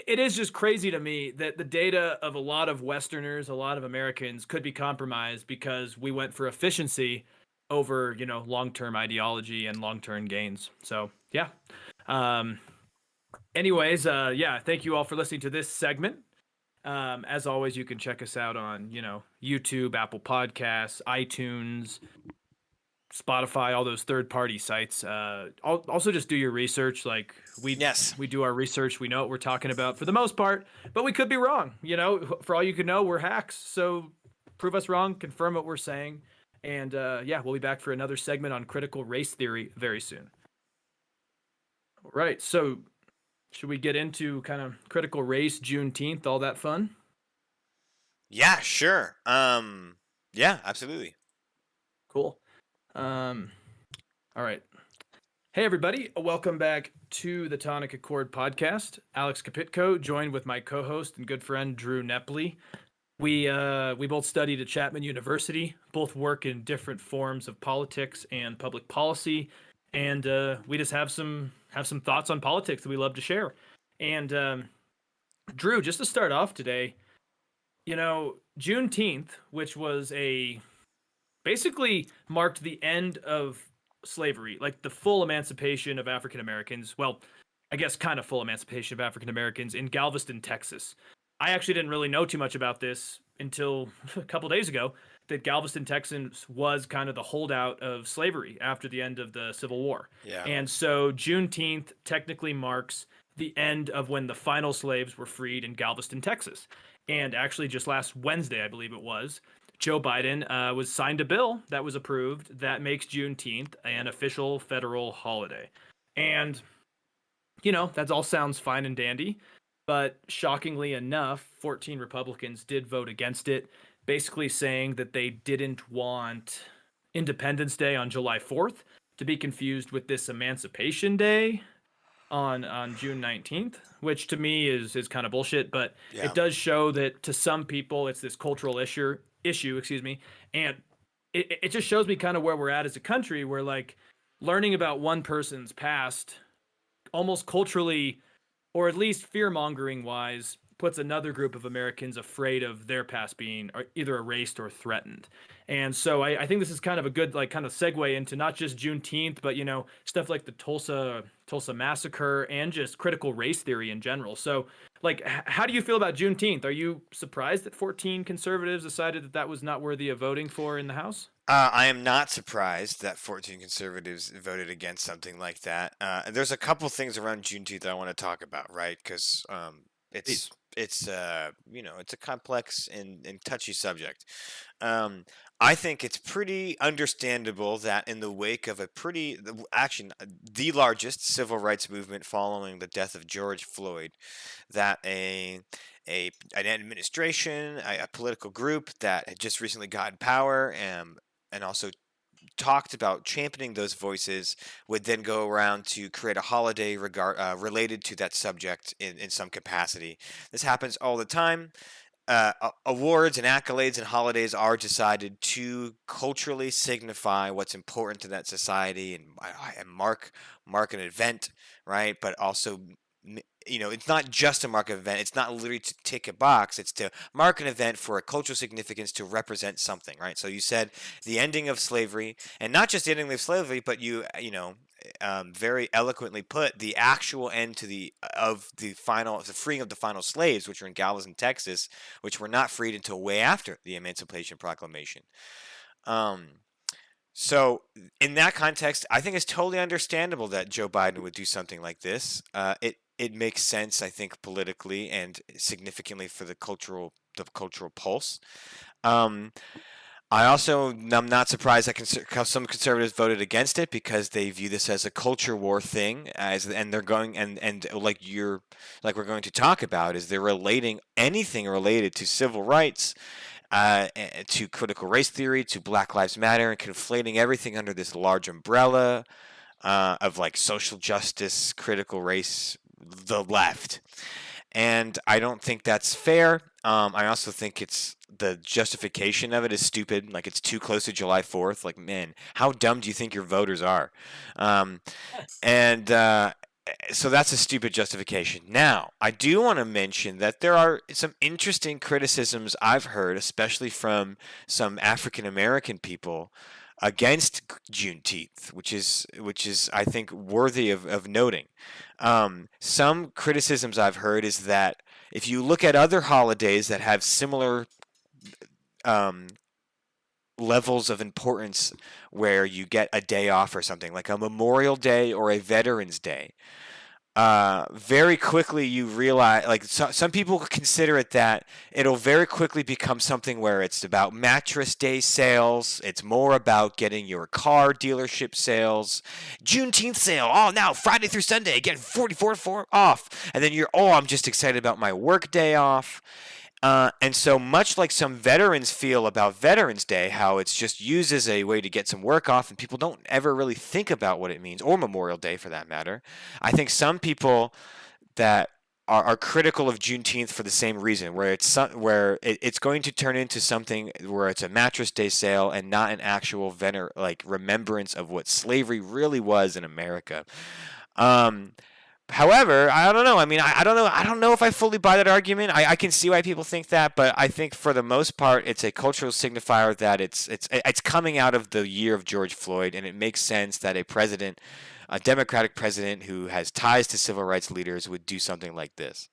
is just crazy to me that the data of a lot of Westerners, a lot of Americans could be compromised because we went for efficiency over, long-term ideology and long-term gains. So, yeah. Anyways, thank you all for listening to this segment. As always, you can check us out on, YouTube, Apple Podcasts, iTunes, Spotify, all those third-party sites. Also, just do your research. Like we do our research. We know what we're talking about for the most part, but we could be wrong. For all you can know, we're hacks. So prove us wrong, confirm what we're saying, and we'll be back for another segment on critical race theory very soon. All right, so should we get into kind of critical race, Juneteenth, all that fun? Yeah, sure. Yeah, absolutely. Cool. All right. Hey, everybody. Welcome back to the Tonic Accord podcast. Alex Kapitko, joined with my co-host and good friend, Drew Nepley. We both studied at Chapman University, both work in different forms of politics and public policy, and we just have some thoughts on politics that we love to share. And Drew, just to start off today, Juneteenth, which was basically marked the end of slavery, like the full emancipation of African Americans. Well, I guess kind of full emancipation of African Americans in Galveston, Texas. I actually didn't really know too much about this until a couple days ago, that Galveston, Texas was kind of the holdout of slavery after the end of the Civil War. Yeah. And so Juneteenth technically marks the end of when the final slaves were freed in Galveston, Texas. And actually just last Wednesday, I believe it was, Joe Biden was signed a bill that was approved that makes Juneteenth an official federal holiday. And, that all sounds fine and dandy. But shockingly enough, 14 Republicans did vote against it, basically saying that they didn't want Independence Day on July 4th to be confused with this Emancipation Day on June 19th, which to me is kind of bullshit. But It does show that to some people it's this cultural issue, and it just shows me kind of where we're at as a country, where like learning about one person's past almost culturally, or at least fear-mongering wise, puts another group of Americans afraid of their past being either erased or threatened. And so I think this is kind of a good kind of segue into not just Juneteenth, but stuff like the Tulsa massacre and just critical race theory in general. So how do you feel about Juneteenth? Are you surprised that 14 conservatives decided that was not worthy of voting for in the House? I am not surprised that 14 conservatives voted against something like that. There's a couple things around Juneteenth that I want to talk about, right? Because it's a complex and touchy subject. I think it's pretty understandable that in the wake of the largest civil rights movement following the death of George Floyd, that an administration, a political group that had just recently gotten power and also talked about championing those voices would then go around to create a holiday related to that subject in some capacity. This happens all the time. Awards and accolades and holidays are decided to culturally signify what's important to that society and mark an event, right? But also, it's not just a mark event. It's not literally to tick a box. It's to mark an event for a cultural significance to represent something, right? So you said the ending of slavery, and not just the ending of slavery, but you very eloquently put the actual end to the freeing of the final slaves, which were in Galveston, Texas, which were not freed until way after the Emancipation Proclamation. So in that context, I think it's totally understandable that Joe Biden would do something like this. It makes sense, I think, politically and significantly for the cultural pulse. I'm not surprised that some conservatives voted against it, because they view this as a culture war thing, and they're going and like we're going to talk about, is they're relating anything related to civil rights, to critical race theory, to Black Lives Matter, and conflating everything under this large umbrella of like social justice, critical race, the left. And I don't think that's fair. I also think the justification of it is stupid. Like, it's too close to July 4th. Like, man, how dumb do you think your voters are? So that's a stupid justification. Now, I do want to mention that there are some interesting criticisms I've heard, especially from some African American people, against Juneteenth, which is I think worthy of noting. Some criticisms I've heard is that if you look at other holidays that have similar levels of importance, where you get a day off or something, like a Memorial Day or a Veterans Day, very quickly you realize, like, some people consider it that it'll very quickly become something where it's about mattress day sales. It's more about getting your car dealership sales. Juneteenth sale. Oh, now Friday through Sunday, get 44% off. And then I'm just excited about my work day off. And so much like some veterans feel about Veterans Day, how it's just used as a way to get some work off and people don't ever really think about what it means, or Memorial Day for that matter. I think some people that are critical of Juneteenth for the same reason, where it's going to turn into something where it's a mattress day sale and not an actual remembrance of what slavery really was in America. However, I don't know. I mean, I don't know. I don't know if I fully buy that argument. I can see why people think that, but I think for the most part, it's a cultural signifier that it's coming out of the year of George Floyd, and it makes sense that a Democratic president who has ties to civil rights leaders would do something like this.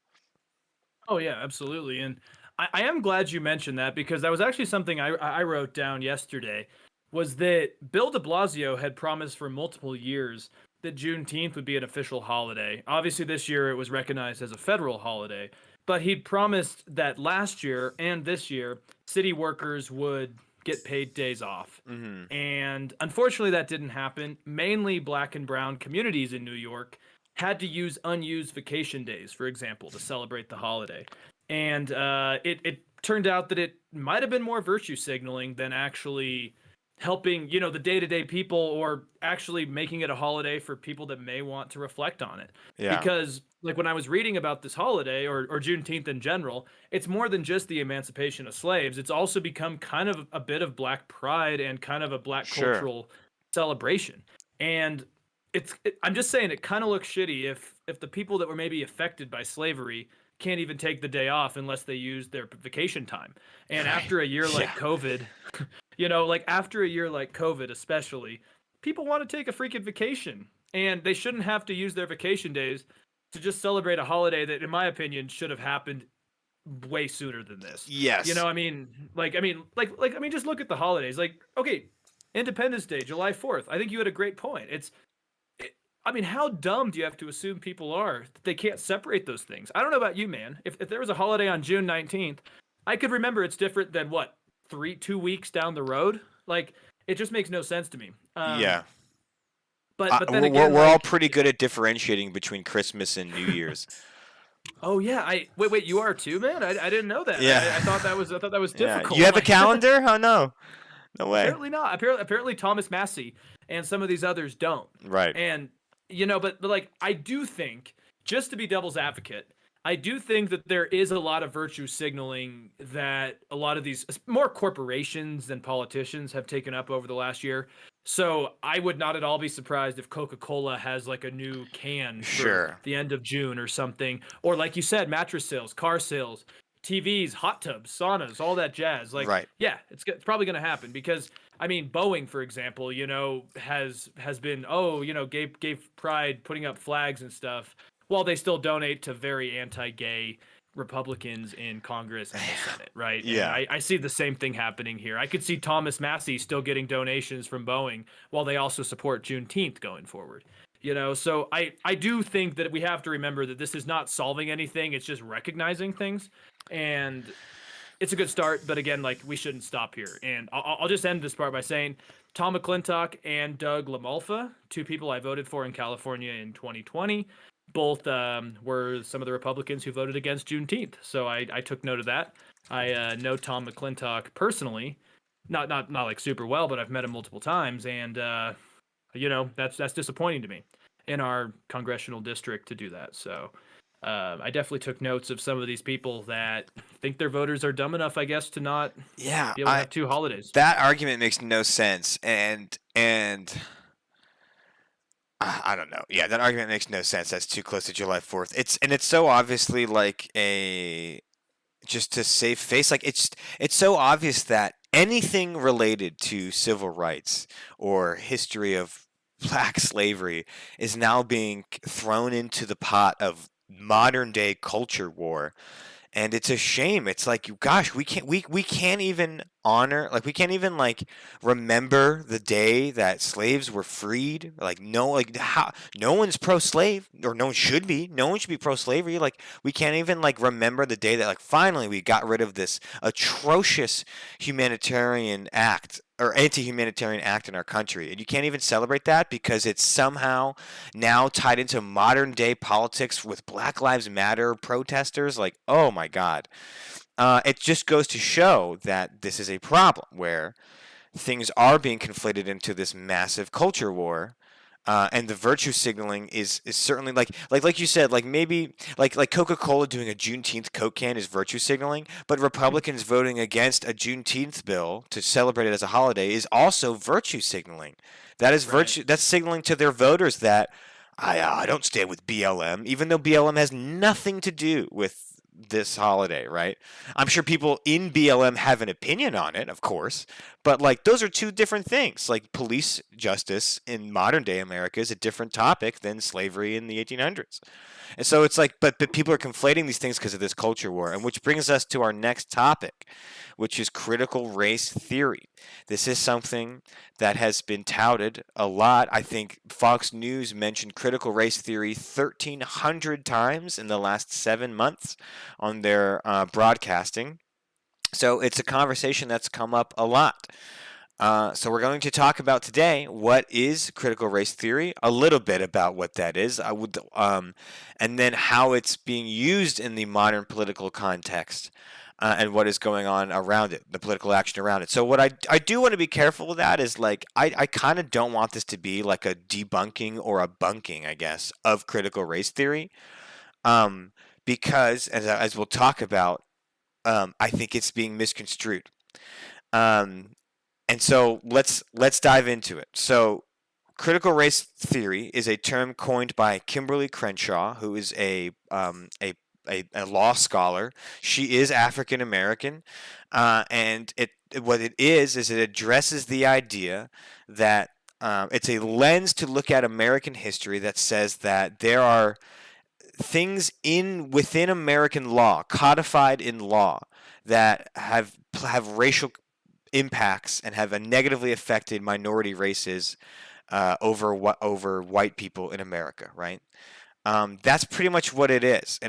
Oh yeah, absolutely. And I am glad you mentioned that, because that was actually something I wrote down yesterday, was that Bill de Blasio had promised for multiple years that Juneteenth would be an official holiday. Obviously, this year it was recognized as a federal holiday, but he'd promised that last year and this year, city workers would get paid days off. Mm-hmm. And unfortunately, that didn't happen. Mainly black and brown communities in New York had to use unused vacation days, for example, to celebrate the holiday. And it turned out that it might have been more virtue signaling than actually helping, the day-to-day people, or actually making it a holiday for people that may want to reflect on it. Yeah. Because like when I was reading about this holiday, or Juneteenth in general, it's more than just the emancipation of slaves. It's also become kind of a bit of black pride and kind of a black Sure. cultural celebration. And I'm just saying, it kind of looks shitty if the people that were maybe affected by slavery can't even take the day off unless they use their vacation time. And Right. after a year like COVID, after a year like COVID especially, people want to take a freaking vacation, and they shouldn't have to use their vacation days to just celebrate a holiday that, in my opinion, should have happened way sooner than this. Yes. Just look at the holidays. Like, okay, Independence Day, July 4th. I think you had a great point. How dumb do you have to assume people are that they can't separate those things? I don't know about you, man. If there was a holiday on June 19th, I could remember it's different than 2 weeks down the road. Like, it just makes no sense to me. Yeah. But then again, we're all pretty good at differentiating between Christmas and New Year's. Oh yeah, wait, you are too, man. I didn't know that. Yeah. I thought that was Yeah. difficult. You have a Like, calendar? Oh no, no way. Apparently not. Apparently Thomas Massey and some of these others don't. Right. And but like, I do think, just to be devil's advocate, I do think that there is a lot of virtue signaling that a lot of these more corporations than politicians have taken up over the last year. So I would not at all be surprised if Coca-Cola has like a new can for Sure. the end of June or something. Or like you said, mattress sales, car sales, TVs, hot tubs, saunas, all that jazz. Like, Right. yeah, it's probably going to happen, because Boeing, for example, has been, gave pride putting up flags and stuff, while they still donate to very anti-gay Republicans in Congress and the Senate, right? Yeah. And I see the same thing happening here. I could see Thomas Massey still getting donations from Boeing while they also support Juneteenth going forward. So I do think that we have to remember that this is not solving anything. It's just recognizing things. And it's a good start, but again, like, we shouldn't stop here. And I'll just end this part by saying Tom McClintock and Doug LaMalfa, two people I voted for in California in 2020, both were some of the Republicans who voted against Juneteenth. So I took note of that. I know Tom McClintock personally, not like super well, but I've met him multiple times, and that's disappointing to me in our congressional district to do that. So I definitely took notes of some of these people that think their voters are dumb enough, I guess, to not be able to have two holidays. That argument makes no sense, and I don't know. Yeah, that argument makes no sense. That's too close to July 4th. It's so obviously like just to save face. Like, it's so obvious that anything related to civil rights or history of black slavery is now being thrown into the pot of modern day culture war. And it's a shame. It's like, gosh, we can't even honor, like, we can't even like remember the day that slaves were freed. Like, no one's pro-slave, or no one should be. No one should be pro-slavery. Like, we can't even like remember the day that like finally we got rid of this atrocious humanitarian act or anti-humanitarian act in our country. And you can't even celebrate that because it's somehow now tied into modern day politics with Black Lives Matter protesters. Like, oh my God. it just goes to show that this is a problem where things are being conflated into this massive culture war. And the virtue signaling is certainly like you said, like maybe like Coca-Cola doing a Juneteenth Coke can is virtue signaling, but Republicans voting against a Juneteenth bill to celebrate it as a holiday is also virtue signaling. That is virtue. That's signaling to their voters that I don't stand with BLM, even though BLM has nothing to do with this holiday, right? I'm sure people in BLM have an opinion on it, of course, but like those are two different things. Like police justice in modern day America is a different topic than slavery in the 1800s. And so it's like, but people are conflating these things because of this culture war, and which brings us to our next topic, which is critical race theory. This is something that has been touted a lot. I think Fox News mentioned critical race theory 1,300 times in the last 7 months on their broadcasting. So it's a conversation that's come up a lot. So we're going to talk about today what is critical race theory, a little bit about what that is, and then how it's being used in the modern political context, and what is going on around it, the political action around it. So what I do want to be careful with that is like I kind of don't want this to be like a debunking or a bunking, I guess, of critical race theory, because as we'll talk about, I think it's being misconstrued. And so let's dive into it. So critical race theory is a term coined by Kimberly Crenshaw, who is a law scholar. She is African American, and what it is it addresses the idea that it's a lens to look at American history that says that there are things within American law, codified in law, that have racial impacts and have negatively affected minority races over white people in America, right? That's pretty much what it is,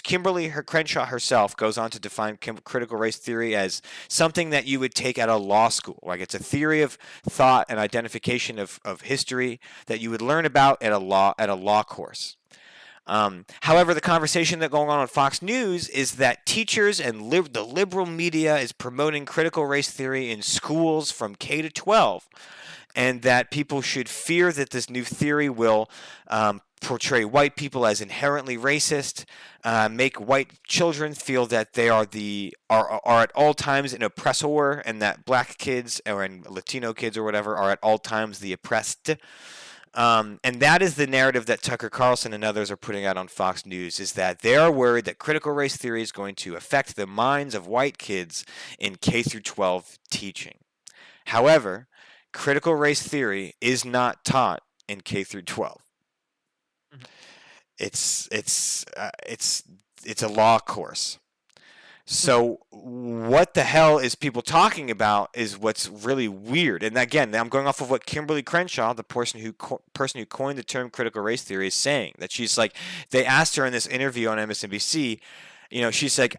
Kimberly Crenshaw herself goes on to define critical race theory as something that you would take at a law school. Like it's a theory of thought and identification of history that you would learn about at a law course. However, the conversation that's going on Fox News is that teachers and the liberal media is promoting critical race theory in schools from K to 12, and that people should fear that this new theory will portray white people as inherently racist, make white children feel that they are at all times an oppressor, and that black kids and Latino kids or whatever are at all times the oppressed. And that is the narrative that Tucker Carlson and others are putting out on Fox News, is that they are worried that critical race theory is going to affect the minds of white kids in K through 12 teaching. However, critical race theory is not taught in K through 12. It's a law course. So what the hell is people talking about is what's really weird. And again, I'm going off of what Kimberly Crenshaw, the person who coined the term critical race theory, is saying. That she's like, they asked her in this interview on MSNBC, she's like,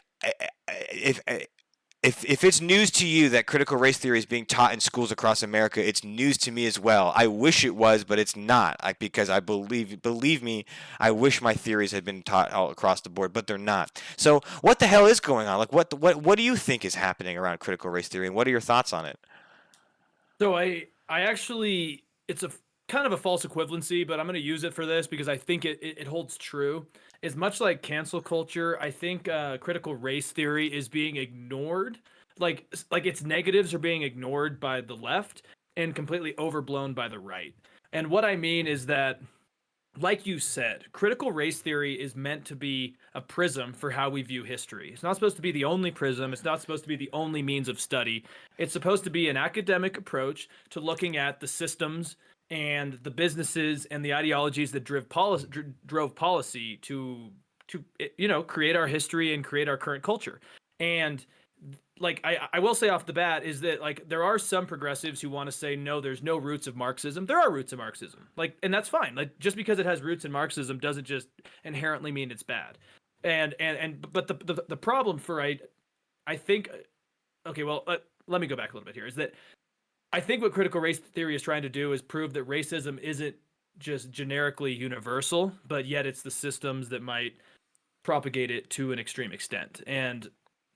if it's news to you that critical race theory is being taught in schools across America, it's news to me as well. I wish it was, but it's not. Because I believe me, I wish my theories had been taught all across the board, but they're not. So what the hell is going on? Like what do you think is happening around critical race theory, and what are your thoughts on it? So I actually, it's a kind of a false equivalency, but I'm going to use it for this because I think it holds true. It's much like cancel culture. I think critical race theory is being ignored. Like its negatives are being ignored by the left and completely overblown by the right. And what I mean is that, like you said, critical race theory is meant to be a prism for how we view history. It's not supposed to be the only prism. It's not supposed to be the only means of study. It's supposed to be an academic approach to looking at the systems and the businesses and the ideologies that drove policy to create our history and create our current culture. And like I will say off the bat is that like there are some progressives who want to say no, there's no roots of Marxism. There are roots of Marxism, and that's fine. Like just because it has roots in Marxism doesn't just inherently mean it's bad. But the problem for I think, okay, well let me go back a little bit here. Is that I think what critical race theory is trying to do is prove that racism isn't just generically universal, but yet it's the systems that might propagate it to an extreme extent.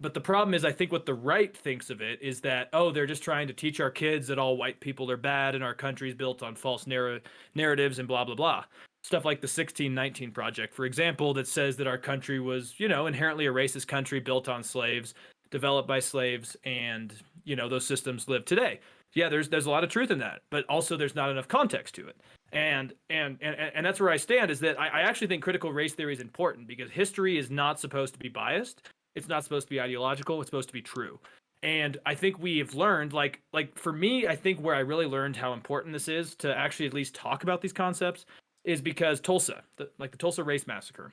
But the problem is, I think what the right thinks of it is that, oh, they're just trying to teach our kids that all white people are bad and our country's built on false narratives and blah, blah, blah. Stuff like the 1619 Project, for example, that says that our country was, inherently a racist country built on slaves, developed by slaves, and, those systems live today. Yeah, there's a lot of truth in that, but also there's not enough context to it. And that's where I stand, is that I actually think critical race theory is important, because history is not supposed to be biased. It's not supposed to be ideological. It's supposed to be true. And I think we have learned, like for me, I think where I really learned how important this is to actually at least talk about these concepts is because Tulsa, the Tulsa race massacre,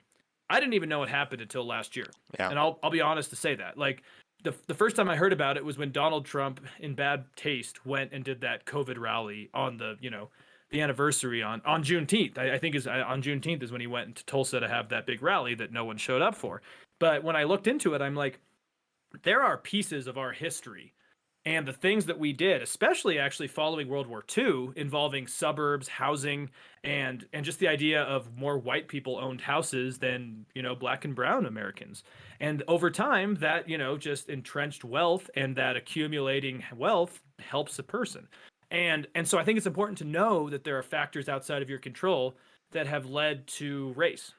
I didn't even know it happened until last year. Yeah. And I'll be honest to say that. Like the first time I heard about it was when Donald Trump, in bad taste, went and did that COVID rally on the anniversary on Juneteenth. I think is on Juneteenth is when he went into Tulsa to have that big rally that no one showed up for. But when I looked into it, I'm like, there are pieces of our history and the things that we did, especially actually following World War II, involving suburbs, housing, and just the idea of more white people owned houses than, black and brown Americans. And over time, that, just entrenched wealth and that accumulating wealth helps a person. And so I think it's important to know that there are factors outside of your control that have led to race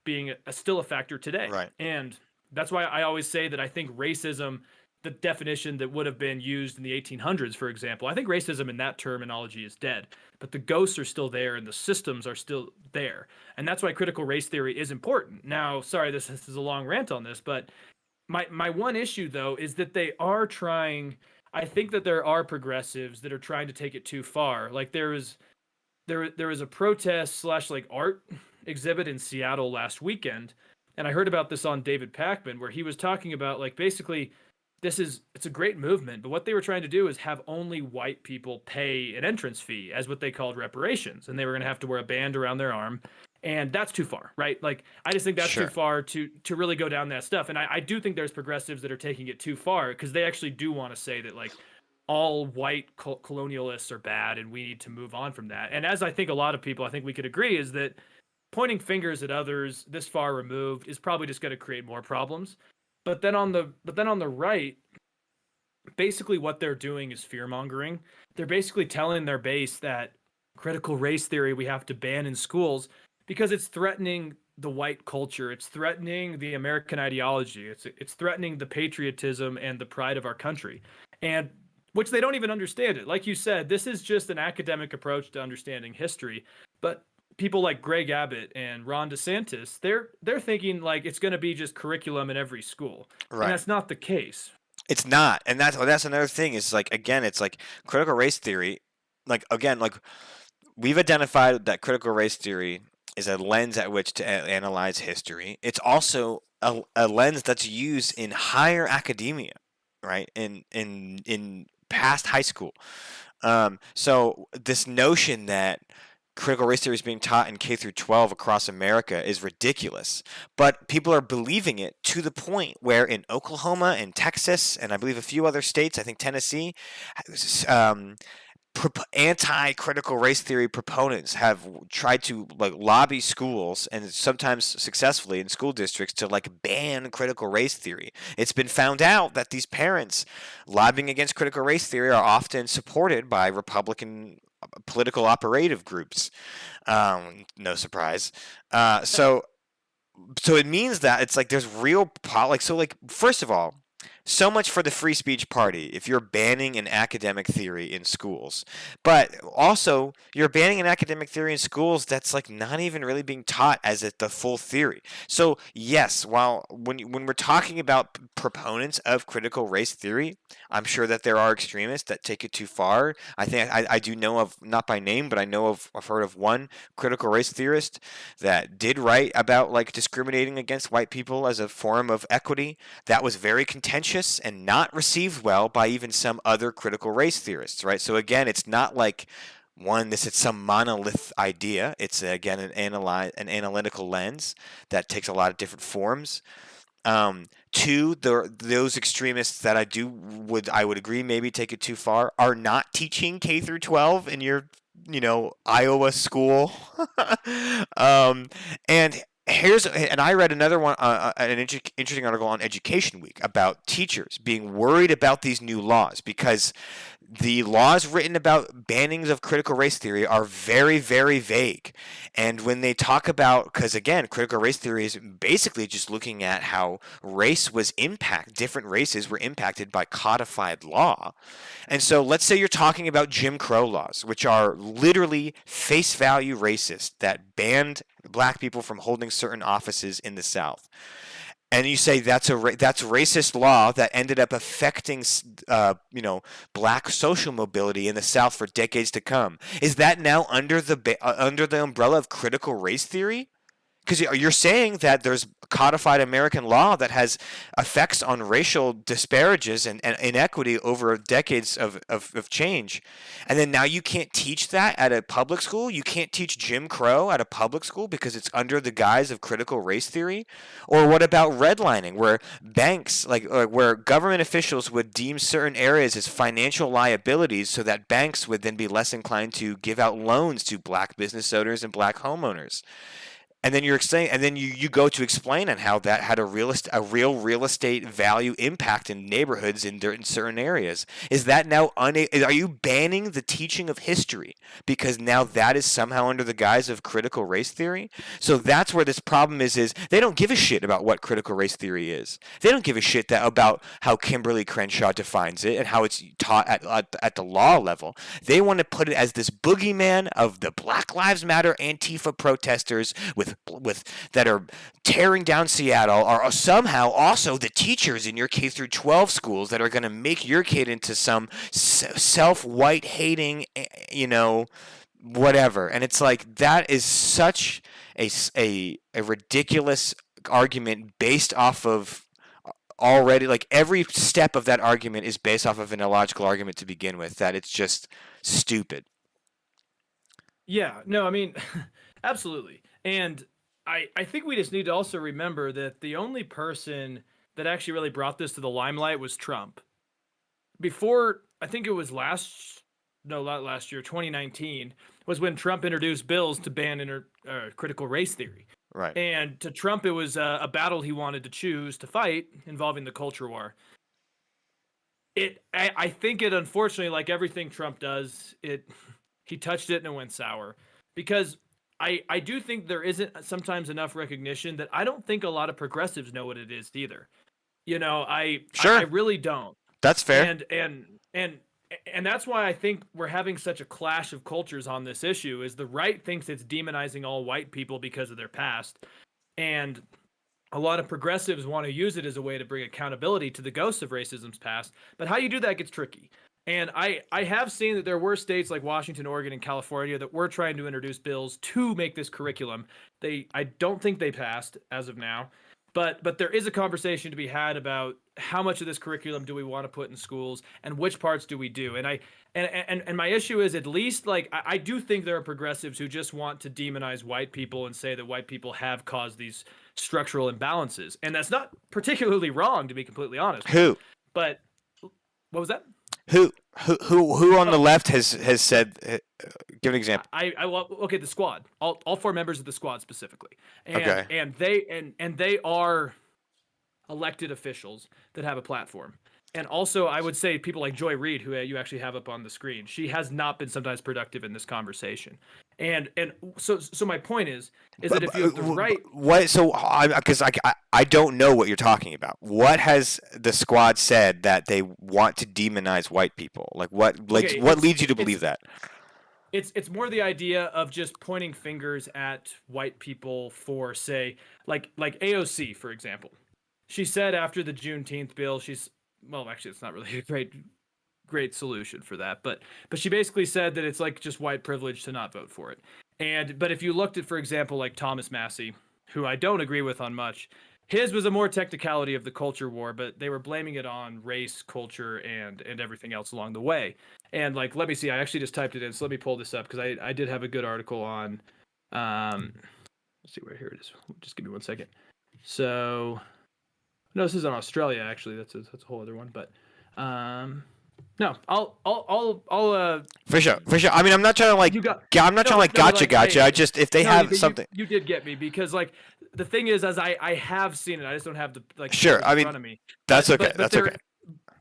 being still a factor today. Right. And that's why I always say that I think racism, the definition that would have been used in the 1800s, for example, I think racism in that terminology is dead, but the ghosts are still there and the systems are still there. And that's why critical race theory is important. Now, sorry, this is a long rant on this, but my one issue, though, is that they are trying, I think that there are progressives that are trying to take it too far. Like there was a protest / like art exhibit in Seattle last weekend, and I heard about this on David Pakman, where he was talking about, like, basically it's a great movement, but what they were trying to do is have only white people pay an entrance fee as what they called reparations, and they were going to have to wear a band around their arm, and that's too far, right? Like, I just think that's Sure. too far to really go down that stuff. And I do think there's progressives that are taking it too far, because they actually do want to say that, like, all white colonialists are bad and we need to move on from that. And as I think a lot of people, I think we could agree, is that pointing fingers at others this far removed is probably just going to create more problems. But then on the right, basically what they're doing is fear mongering. They're basically telling their base that critical race theory we have to ban in schools because it's threatening the white culture. It's threatening the American ideology. It's threatening the patriotism and the pride of our country. And which they don't even understand it. Like you said, this is just an academic approach to understanding history. But people like Greg Abbott and Ron DeSantis, they're thinking like it's going to be just curriculum in every school. Right. And that's not the case. It's not, and that's another thing. Is like, again, it's like critical race theory. Like, again, like we've identified that critical race theory is a lens at which to analyze history. It's also a lens that's used in higher academia, right? In past high school. So this notion that critical race theory is being taught in K through 12 across America is ridiculous, but people are believing it to the point where in Oklahoma and Texas and I believe a few other states, I think Tennessee, anti-critical race theory proponents have tried to like lobby schools, and sometimes successfully in school districts, to like ban critical race theory. It's been found out that these parents lobbying against critical race theory are often supported by Republican political operative groups. No surprise. So it means that it's like there's real so like, first of all, so much for the free speech party if you're banning an academic theory in schools. But also, you're banning an academic theory in schools that's like not even really being taught as the full theory. So yes, while when we're talking about proponents of critical race theory, I'm sure that there are extremists that take it too far. I think I do know of, not by name, but I've heard of one critical race theorist that did write about like discriminating against white people as a form of equity. That was very contentious and not received well by even some other critical race theorists, right? So again, it's not like this is some monolith idea. It's again an analytical lens that takes a lot of different forms. Two, those extremists that I would agree maybe take it too far are not teaching K through 12 in your Iowa school, and And I read another one, interesting article on Education Week about teachers being worried about these new laws because the laws written about bannings of critical race theory are very, very vague. And when they talk about, because again, critical race theory is basically just looking at how different races were impacted by codified law. And so let's say you're talking about Jim Crow laws, which are literally face value racist that banned black people from holding certain offices in the South. And you say that's racist law that ended up affecting, black social mobility in the South for decades to come. Is that now under the umbrella of critical race theory? Because you're saying that there's codified American law that has effects on racial disparages and inequity over decades of change. And then now you can't teach that at a public school? You can't teach Jim Crow at a public school because it's under the guise of critical race theory? Or what about redlining, where banks, where government officials would deem certain areas as financial liabilities so that banks would then be less inclined to give out loans to black business owners and black homeowners? And then you go to explain on how that had a real real estate value impact in neighborhoods in certain areas. Is that now are you banning the teaching of history because now that is somehow under the guise of critical race theory? So that's where this problem is they don't give a shit about what critical race theory is. They don't give a shit about how Kimberly Crenshaw defines it and how it's taught at the law level. They want to put it as this boogeyman of the Black Lives Matter Antifa protesters that are tearing down Seattle are somehow also the teachers in your K through 12 schools that are going to make your kid into some self-white hating, whatever. And it's like that is such a ridiculous argument based off of already, like every step of that argument is based off of an illogical argument to begin with, that it's just stupid. Yeah, no, I mean, absolutely. And I think we just need to also remember that the only person that actually really brought this to the limelight was Trump. Before, I think it was not last year, 2019, was when Trump introduced bills to ban critical race theory. Right. And to Trump, it was a battle he wanted to choose to fight involving the culture war. I think it, unfortunately, like everything Trump does, he touched it and it went sour. Because I do think there isn't sometimes enough recognition that I don't think a lot of progressives know what it is either. I really don't. That's fair. And that's why I think we're having such a clash of cultures on this issue. Is the right thinks it's demonizing all white people because of their past, and a lot of progressives want to use it as a way to bring accountability to the ghosts of racism's past. But how you do that gets tricky. And I have seen that there were states like Washington, Oregon, and California that were trying to introduce bills to make this curriculum. I don't think they passed as of now, but there is a conversation to be had about how much of this curriculum do we want to put in schools and which parts do we do. And my issue is, at least, like, I do think there are progressives who just want to demonize white people and say that white people have caused these structural imbalances, and that's not particularly wrong, to be completely honest. Who? But what was that? Who on the left has said? Give an example. Okay, the squad. All four members of the squad specifically, and Okay. and they are elected officials that have a platform. And also, I would say people like Joy Reid, who you actually have up on the screen, she has not been sometimes productive in this conversation. And so my point is that if you have the right, what? So because I don't know what you're talking about. What has the squad said that they want to demonize white people? Like what? Okay, what leads you to believe that? It's more the idea of just pointing fingers at white people for, say, like AOC, for example. She said after the Juneteenth bill, actually, it's not really a great solution for that, but she basically said that it's like just white privilege to not vote for it. But if you looked at, for example, like Thomas Massey, who I don't agree with on much, his was a more technicality of the culture war, but they were blaming it on race, culture, and everything else along the way. And like, let me see, I actually just typed it in, so let me pull this up, because I did have a good article on, let's see where, here it is. Just give me 1 second. So, no, this is on Australia, actually. That's a whole other one, but No, I'll For sure. I mean, I'm not trying to like, you got I'm not trying to like no, but, gotcha. hey, I just, if they no, have something. you did get me, because like the thing is, as I have seen it, I just don't have the like Sure. papers I in mean, front of me. that's But okay. but That's okay.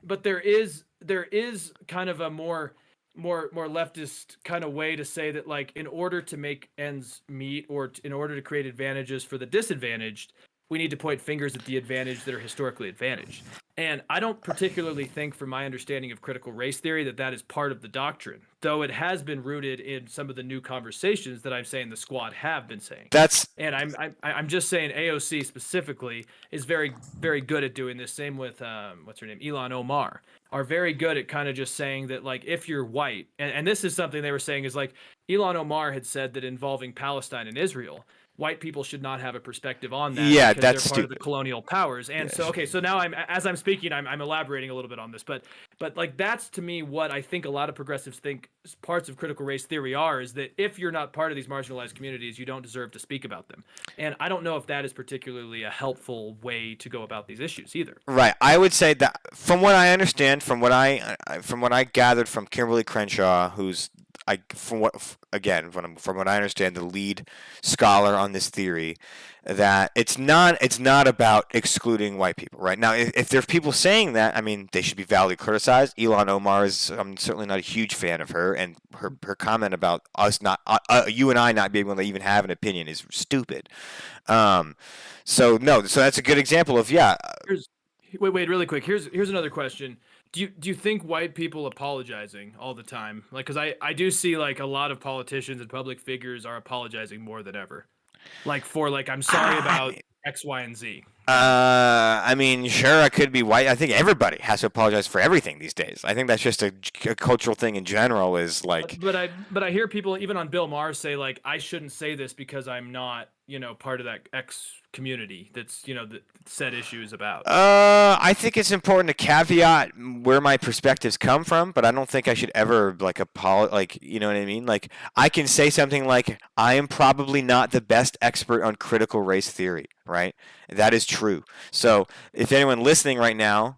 but there is kind of a more leftist kind of way to say that, like, in order to make ends meet, or in order to create advantages for the disadvantaged, we need to point fingers at the advantaged that are historically advantaged. And I don't particularly think, from my understanding of critical race theory, that is part of the doctrine, though it has been rooted in some of the new conversations that I'm saying the squad have been saying. That's And I'm just saying AOC specifically is very, very good at doing this. Same with what's her name, Elon Omar, are very good at kind of just saying that, like, if you're white, and this is something they were saying, is like Elon Omar had said that involving Palestine and Israel, white people should not have a perspective on that, Yeah, because that's they're part of the stupid. colonial powers. And Yes. so, okay, so now as I'm speaking, I'm elaborating a little bit on this, but like, that's to me what I think a lot of progressives think parts of critical race theory are, is that if you're not part of these marginalized communities, you don't deserve to speak about them. And I don't know if that is particularly a helpful way to go about these issues either. Right. I would say that from what I understand, from what I gathered from Kimberly Crenshaw, who's from what I understand, the lead scholar on this theory, that it's not about excluding white people. Right now, if there's people saying that, I mean, they should be validly criticized. Elon Omar is, I'm certainly not a huge fan of her, and her comment about us not, you and I not being able to even have an opinion is stupid. So that's a good example of Wait, really quick. Here's another question. Do you think white people apologizing all the time? Like, because I do see, like, a lot of politicians and public figures are apologizing more than ever. Like, for, like, I'm sorry about X, Y, and Z. I mean, sure, I could be white. I think everybody has to apologize for everything these days. I think that's just a cultural thing in general. Is like, But I hear people even on Bill Maher say, like, I shouldn't say this because I'm not, part of that X community that's, that said issue is about. I think it's important to caveat where my perspectives come from, but I don't think I should ever like you know what I mean? Like, I can say something like, I am probably not the best expert on critical race theory, right? That is true. So if anyone listening right now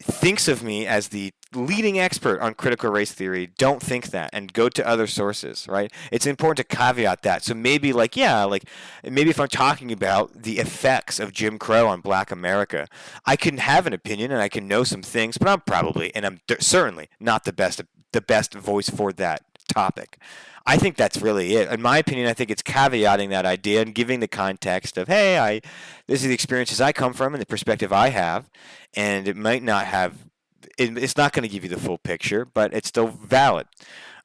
thinks of me as the leading expert on critical race theory, don't think that, and go to other sources, right? It's important to caveat that. So maybe maybe if I'm talking about the effects of Jim Crow on Black America, I can have an opinion and I can know some things, but I'm certainly not the best voice for that topic. I think that's really it. In my opinion, I think it's caveating that idea and giving the context of, hey, this is the experiences I come from and the perspective I have, and it might not have, it's not going to give you the full picture, but it's still valid.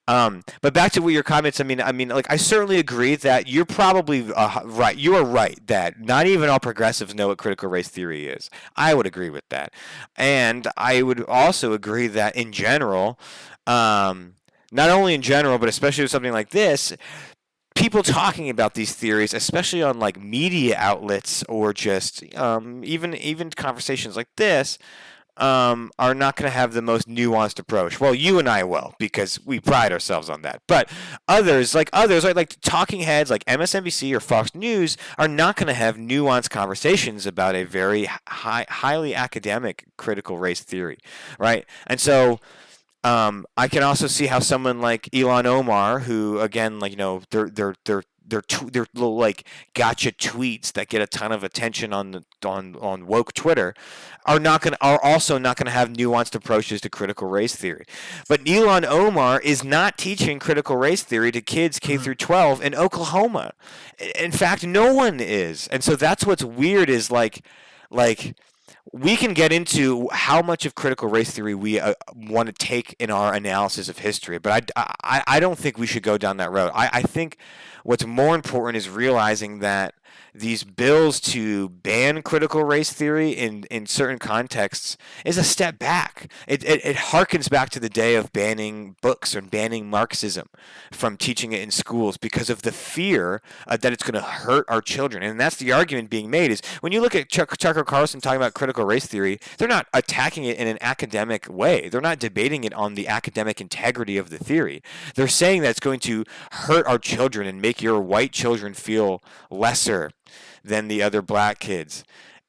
But back to what your comments, I mean, like, I certainly agree that you're probably right. You are right that not even all progressives know what critical race theory is. I would agree with that. And I would also agree that in general, not only in general, but especially with something like this, people talking about these theories, especially on like media outlets or just even conversations like this, are not going to have the most nuanced approach. Well, you and I will, because we pride ourselves on that. But others, like talking heads like MSNBC or Fox News, are not going to have nuanced conversations about a very highly academic critical race theory, right? And so I can also see how someone like Elon Omar, who again, like, they're little like gotcha tweets that get a ton of attention on woke Twitter, are also not gonna have nuanced approaches to critical race theory. But Elon Omar is not teaching critical race theory to kids K through 12 in Oklahoma. In fact, no one is, and so that's what's weird. Is like. We can get into how much of critical race theory we want to take in our analysis of history, but I don't think we should go down that road. I think what's more important is realizing that these bills to ban critical race theory in certain contexts is a step back. It harkens back to the day of banning books or banning Marxism from teaching it in schools because of the fear that it's going to hurt our children. And that's the argument being made, is when you look at Tucker Carlson talking about critical race theory, they're not attacking it in an academic way. They're not debating it on the academic integrity of the theory. They're saying that it's going to hurt our children and make your white children feel lesser than the other black kids.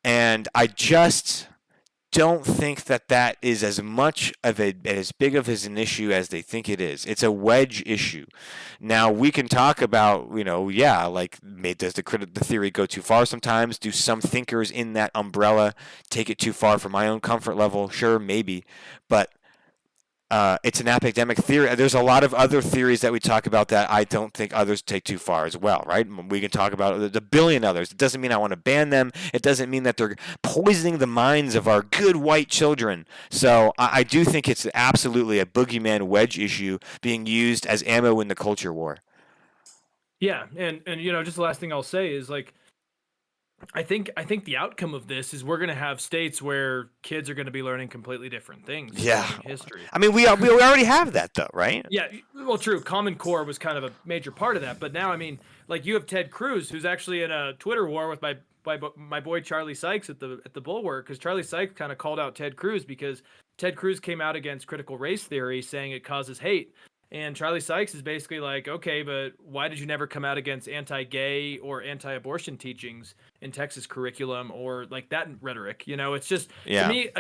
And I just don't think that is as much of as big of an issue as they think it is. It's a wedge issue. Now we can talk about, like, does the theory go too far sometimes? Do some thinkers in that umbrella take it too far for my own comfort level? Sure, maybe, but it's an academic theory. There's a lot of other theories that we talk about that I don't think others take too far as well, right? We can talk about the billion others. It doesn't mean I want to ban them. It doesn't mean that they're poisoning the minds of our good white children. So I do think it's absolutely a boogeyman wedge issue being used as ammo in the culture war. Yeah, and just the last thing I'll say is, like, I think the outcome of this is we're going to have states where kids are going to be learning completely different things. Yeah. In history. I mean, we already have that, though, right? Yeah, well, true. Common Core was kind of a major part of that, but now, I mean, like, you have Ted Cruz, who's actually in a Twitter war with my boy Charlie Sykes at the Bulwark, because Charlie Sykes kind of called out Ted Cruz because Ted Cruz came out against critical race theory, saying it causes hate. And Charlie Sykes is basically like, okay, but why did you never come out against anti-gay or anti-abortion teachings in Texas curriculum, or like that rhetoric? It's just, to me,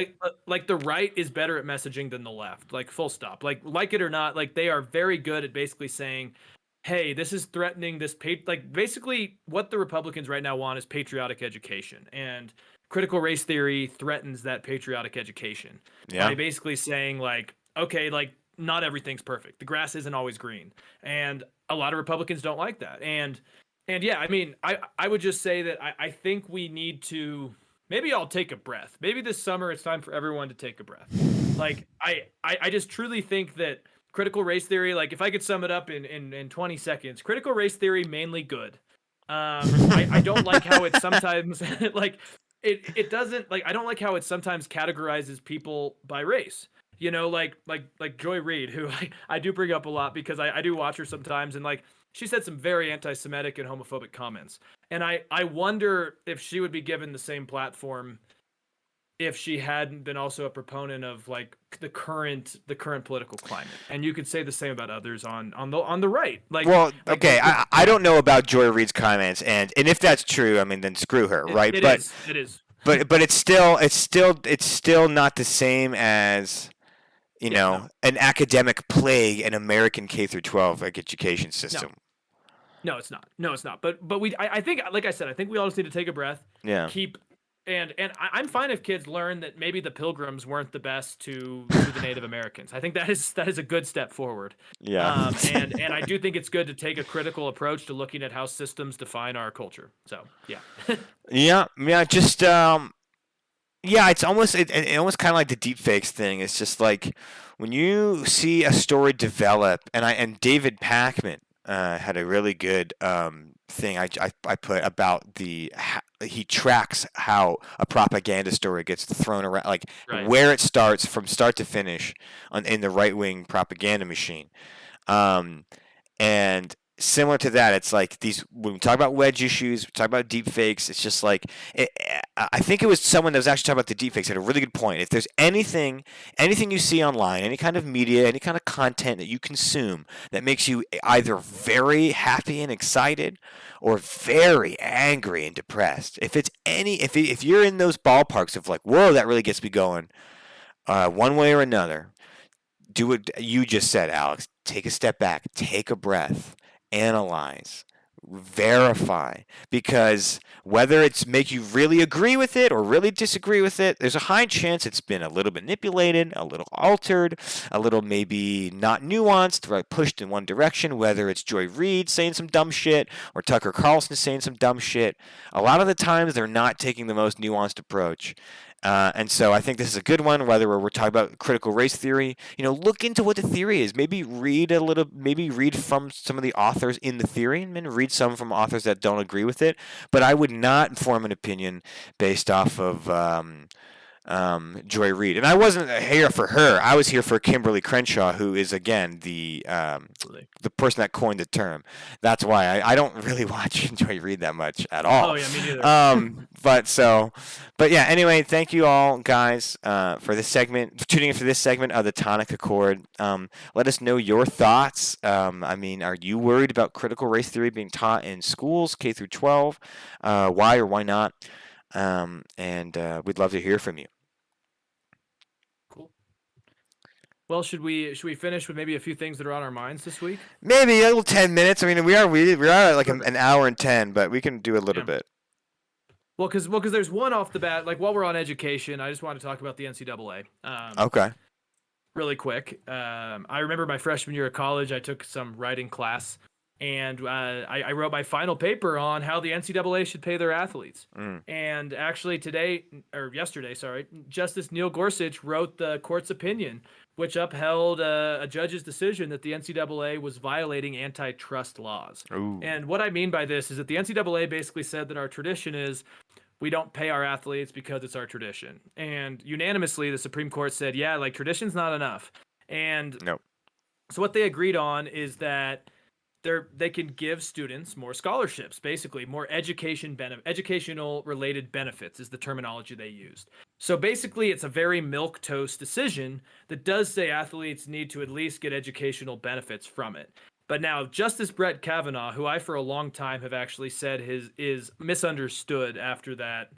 like, the right is better at messaging than the left, like, full stop. Like it or not, like, they are very good at basically saying, hey, this is threatening this, like, basically what the Republicans right now want is patriotic education, and critical race theory threatens that patriotic education by basically saying, like, okay, like, not everything's perfect. The grass isn't always green. And a lot of Republicans don't like that. And yeah, I mean, I would just say that I think we need to, maybe I'll take a breath. Maybe this summer it's time for everyone to take a breath. Like, I just truly think that critical race theory, like, if I could sum it up in 20 seconds, critical race theory, mainly good. I don't like how it sometimes, like, it doesn't, like, I don't like how it sometimes categorizes people by race. Like Joy Reid, who I do bring up a lot because I do watch her sometimes, and, like, she said some very anti-Semitic and homophobic comments. And I wonder if she would be given the same platform if she hadn't been also a proponent of, like, the current political climate. And you could say the same about others on the right. Like, well, okay, I don't know about Joy Reid's comments, and if that's true, I mean, then screw her, right? It is. But it's still not the same as, an academic plague in American K through 12 education system. No, it's not. But I think, like I said, I think we all just need to take a breath. Yeah. And I'm fine if kids learn that maybe the Pilgrims weren't the best to the Native Americans. I think that is a good step forward. Yeah. And I do think it's good to take a critical approach to looking at how systems define our culture. So yeah. Yeah. Just it's almost almost kind of like the deepfakes thing. It's just like when you see a story develop, and David Pakman had a really good thing I put about he tracks how a propaganda story gets thrown around, like where it starts from start to finish in the right-wing propaganda machine, and similar to that, it's like when we talk about wedge issues, we talk about deepfakes, it's just like, I think it was someone that was actually talking about the deepfakes had a really good point. If there's anything you see online, any kind of media, any kind of content that you consume that makes you either very happy and excited or very angry and depressed, if you're in those ballparks of, like, whoa, that really gets me going, one way or another, do what you just said, Alex. Take a step back, take a breath, analyze, verify, because whether it's make you really agree with it or really disagree with it, there's a high chance it's been a little manipulated, a little altered, a little maybe not nuanced, right, pushed in one direction, whether it's Joy Reid saying some dumb shit or Tucker Carlson saying some dumb shit. A lot of the times they're not taking the most nuanced approach. And so I think this is a good one, whether we're talking about critical race theory. Look into what the theory is. Maybe read from some of the authors in the theory, and then read some from authors that don't agree with it. But I would not form an opinion based off of Joy Reid. And I wasn't here for her. I was here for Kimberly Crenshaw, who is, again, the person that coined the term. That's why I don't really watch Joy Reid that much at all. Oh, yeah, me neither. But yeah, anyway, thank you all, guys, for this segment, for tuning in for this segment of the Tonic Accord. Let us know your thoughts. I mean, are you worried about critical race theory being taught in schools, K through 12? Why or why not? And we'd love to hear from you. Well, should we finish with maybe a few things that are on our minds this week? Maybe a little 10 minutes. I mean, we are at like an hour and 10, but we can do a little Yeah. bit. Well, because there's one off the bat. Like while we're on education, I just want to talk about the NCAA. Okay. Really quick. I remember my freshman year of college, I took some writing class, and I wrote my final paper on how the NCAA should pay their athletes. And actually yesterday, Justice Neil Gorsuch wrote the court's opinion, which upheld a judge's decision that the NCAA was violating antitrust laws. Ooh. And what I mean by this is that the NCAA basically said that our tradition is we don't pay our athletes because it's our tradition. And unanimously, the Supreme Court said, yeah, like tradition's not enough. And No. so what they agreed on is that they can give students more scholarships, basically more educational related benefits is the terminology they used. So basically it's a very milquetoast decision that does say athletes need to at least get educational benefits from it. But now Justice Brett Kavanaugh, who I for a long time have actually said is misunderstood after that,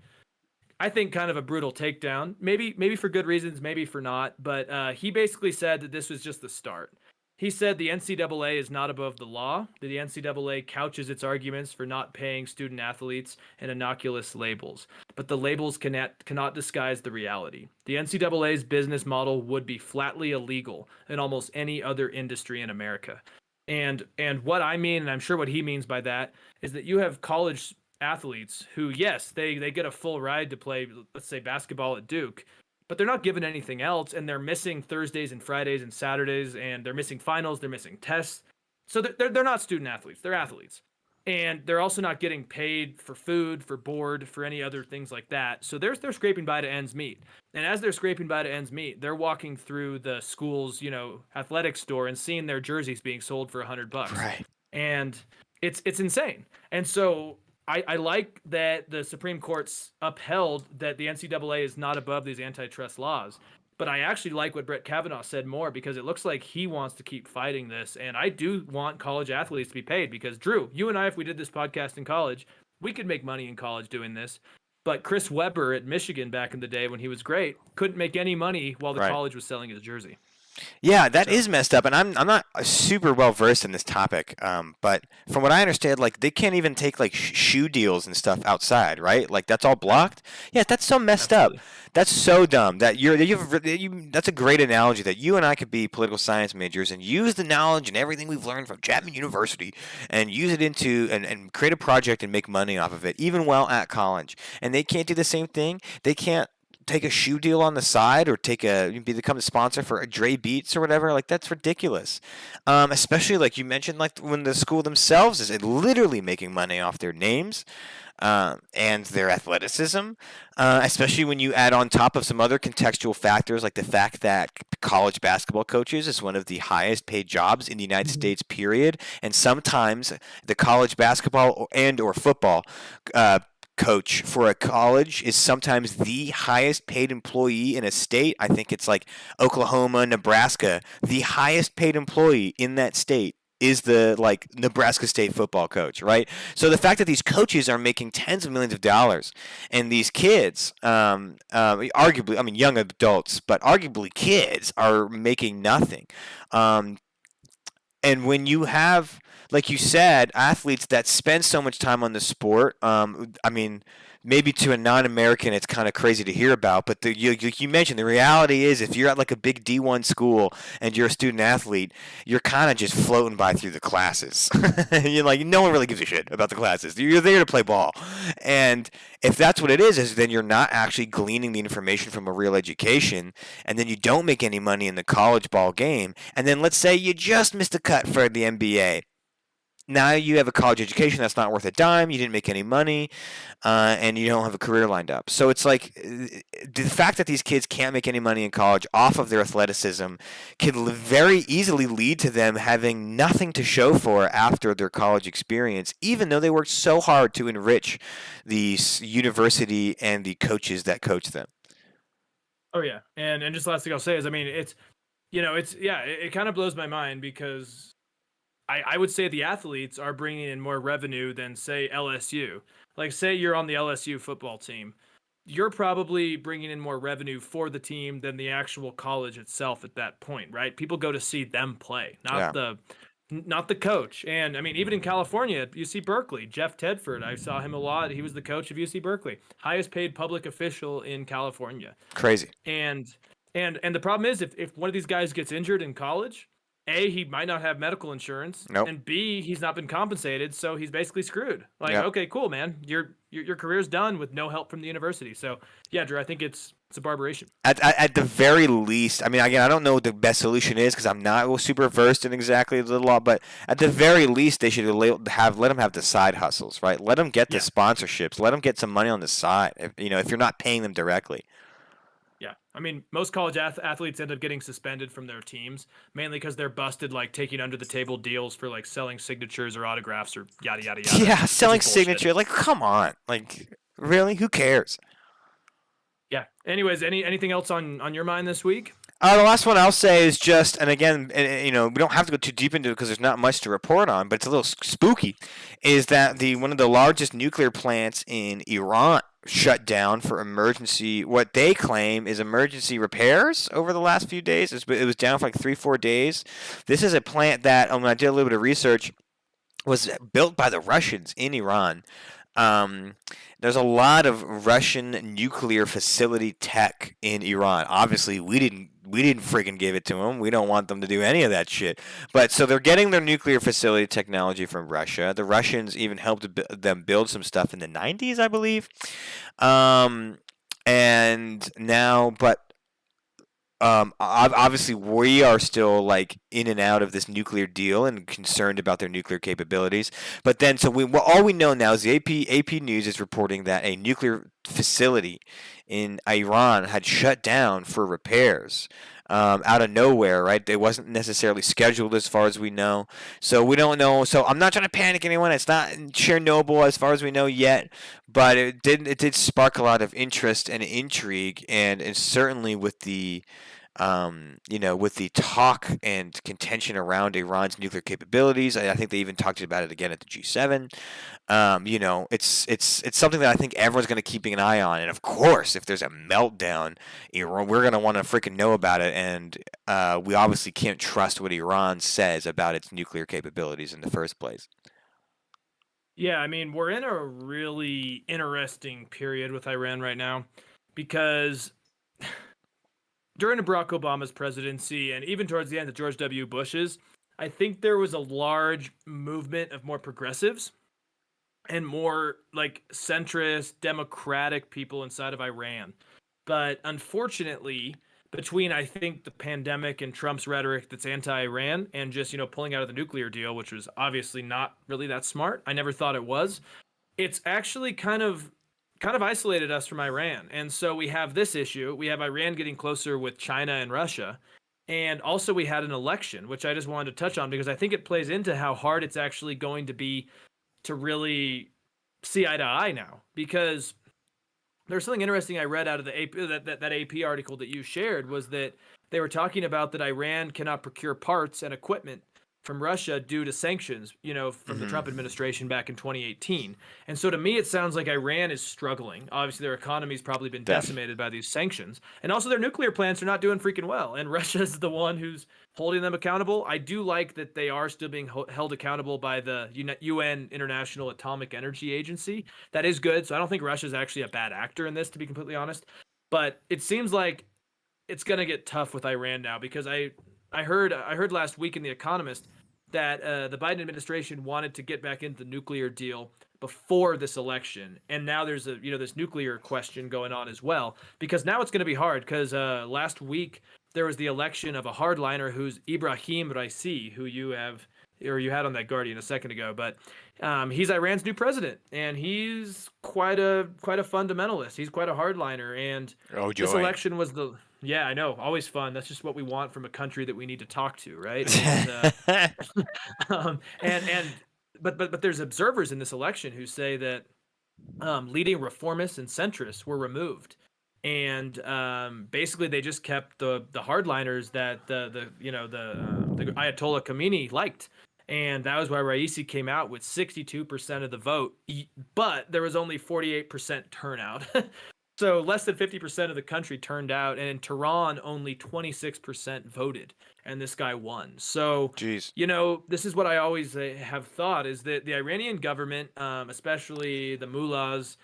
I think kind of a brutal takedown, maybe for good reasons, maybe for not, but he basically said that this was just the start. He said the NCAA is not above the law, that the NCAA couches its arguments for not paying student athletes in innocuous labels, but the labels cannot disguise the reality. The NCAA's business model would be flatly illegal in almost any other industry in America. And what I mean, and I'm sure what he means by that, is that you have college athletes who, yes, they get a full ride to play, let's say, basketball at Duke, but they're not given anything else, and they're missing Thursdays and Fridays and Saturdays, and they're missing finals, they're missing tests. So they're not student athletes, they're athletes. And they're also not getting paid for food, for board, for any other things like that. So they're scraping by to ends meet. And as they're scraping by to ends meet, they're walking through the school's, athletic store and seeing their jerseys being sold for $100. Right. And it's insane. And so I like that the Supreme Court's upheld that the NCAA is not above these antitrust laws. But I actually like what Brett Kavanaugh said more, because it looks like he wants to keep fighting this. And I do want college athletes to be paid, because Drew, you and I, if we did this podcast in college, we could make money in college doing this. But Chris Webber at Michigan back in the day when he was great couldn't make any money while the Right. college was selling his jersey. Yeah, that is messed up, and I'm not super well versed in this topic. But from what I understand, like they can't even take like shoe deals and stuff outside, right? Like that's all blocked. Yeah, that's so messed Absolutely. up. That's so dumb. That's a great analogy that you and I could be political science majors and use the knowledge and everything we've learned from Chapman University and use it into and create a project and make money off of it, even while at college. And they can't do the same thing. They can't take a shoe deal on the side or become a sponsor for a Dre Beats or whatever. Like that's ridiculous. Especially like you mentioned, like when the school themselves is literally making money off their names and their athleticism. Especially when you add on top of some other contextual factors, like the fact that college basketball coaches is one of the highest paid jobs in the United States, period. And sometimes the college basketball and or football coach for a college is sometimes the highest paid employee in a state. I think it's like Oklahoma, Nebraska. The highest paid employee in that state is the Nebraska State football coach, right? So the fact that these coaches are making tens of millions of dollars, and these kids, arguably, I mean young adults, but arguably kids are making nothing. And when you have, like you said, athletes that spend so much time on the sport, I mean, maybe to a non-American it's kind of crazy to hear about, but you mentioned the reality is if you're at like a big D1 school and you're a student athlete, you're kind of just floating by through the classes. You're like, no one really gives a shit about the classes. You're there to play ball. And if that's what it is then you're not actually gleaning the information from a real education, and then you don't make any money in the college ball game, and then let's say you just missed a cut for the NBA. Now you have a college education that's not worth a dime, you didn't make any money, and you don't have a career lined up. So it's like the fact that these kids can't make any money in college off of their athleticism can very easily lead to them having nothing to show for after their college experience, even though they worked so hard to enrich the university and the coaches that coach them. Oh yeah, and just the last thing I'll say is, I mean, it kind of blows my mind, because I would say the athletes are bringing in more revenue than, say, LSU. Like, say you're on the LSU football team. you're probably bringing in more revenue for the team than the actual college itself at that point, right? People go to see them play, Yeah. not the coach. And I mean, even in California, at UC Berkeley, Jeff Tedford, I saw him a lot. He was the coach of UC Berkeley, highest paid public official in California. Crazy. And the problem is if one of these guys gets injured in college, A, he might not have medical insurance, Nope. and B, he's not been compensated, so he's basically screwed. Like, Yep. okay, cool, man. Your career's done with no help from the university. So yeah, Drew, I think it's a barbaration. At the very least, I mean, again, I don't know what the best solution is because I'm not super versed in exactly the law, but at the very least, they should let them have the side hustles, right? Let them get the sponsorships. Let them get some money on the side, if you're not paying them directly. Yeah, I mean, most college athletes end up getting suspended from their teams, mainly because they're busted, like, taking under-the-table deals for, like, selling signatures or autographs or yada, yada, yada. Yeah, selling Which is bullshit. signature. Like, come on. Like, really? Who cares? Yeah. Anyways, anything else on your mind this week? The last one I'll say is just, and again, we don't have to go too deep into it because there's not much to report on, but it's a little spooky, is that one of the largest nuclear plants in Iran shut down for what they claim is emergency repairs over the last few days. It was down for like 3-4 days. This is a plant that, when I did a little bit of research, was built by the Russians in Iran. There's a lot of Russian nuclear facility tech in Iran. Obviously, we didn't freaking give it to them. We don't want them to do any of that shit. But so they're getting their nuclear facility technology from Russia. The Russians even helped them build some stuff in the 90s, I believe. And now, but obviously we are still like in and out of this nuclear deal and concerned about their nuclear capabilities. But then, all we know now is the AP News is reporting that a nuclear facility in Iran had shut down for repairs. Out of nowhere, right? It wasn't necessarily scheduled as far as we know. So we don't know. So I'm not trying to panic anyone. It's not Chernobyl as far as we know yet, but it did spark a lot of interest and intrigue, and certainly with the with the talk and contention around Iran's nuclear capabilities. I think they even talked about it again at the G7. It's something that I think everyone's going to keep an eye on. And of course, if there's a meltdown, Iran, we're going to want to freaking know about it. And we obviously can't trust what Iran says about its nuclear capabilities in the first place. Yeah, I mean, we're in a really interesting period with Iran right now because during Barack Obama's presidency and even towards the end of George W. Bush's, I think there was a large movement of more progressives and more like centrist, democratic people inside of Iran. But unfortunately, between, I think, the pandemic and Trump's rhetoric that's anti-Iran and just, pulling out of the nuclear deal, which was obviously not really that smart. I never thought it was. It's actually kind of isolated us from Iran. And so we have this issue. We have Iran getting closer with China and Russia. And also we had an election, which I just wanted to touch on because I think it plays into how hard it's actually going to be to really see eye to eye now. Because there's something interesting I read out of the AP, that AP article that you shared was that they were talking about that Iran cannot procure parts and equipment from Russia due to sanctions, from the Trump administration back in 2018. And so to me, it sounds like Iran is struggling. Obviously, their economy's probably been decimated by these sanctions. And also their nuclear plants are not doing freaking well. And Russia's the one who's holding them accountable. I do like that they are still being held accountable by the UN International Atomic Energy Agency. That is good. So I don't think Russia's actually a bad actor in this, to be completely honest. But it seems like it's going to get tough with Iran now because I heard last week in The Economist that the Biden administration wanted to get back into the nuclear deal before this election, and now there's this nuclear question going on as well because now it's going to be hard because last week there was the election of a hardliner who's Ibrahim Raisi, who you had on that Guardian a second ago, but he's Iran's new president, and he's quite a fundamentalist. He's quite a hardliner, and this election was yeah, I know. Always fun. That's just what we want from a country that we need to talk to, right? But there's observers in this election who say that leading reformists and centrists were removed, and basically they just kept the hardliners that the Ayatollah Khomeini liked. And that was why Raisi came out with 62% of the vote, but there was only 48% turnout. So less than 50% of the country turned out, and in Tehran, only 26% voted, and this guy won. So, Jeez. this is what I always have thought is that the Iranian government, especially the mullahs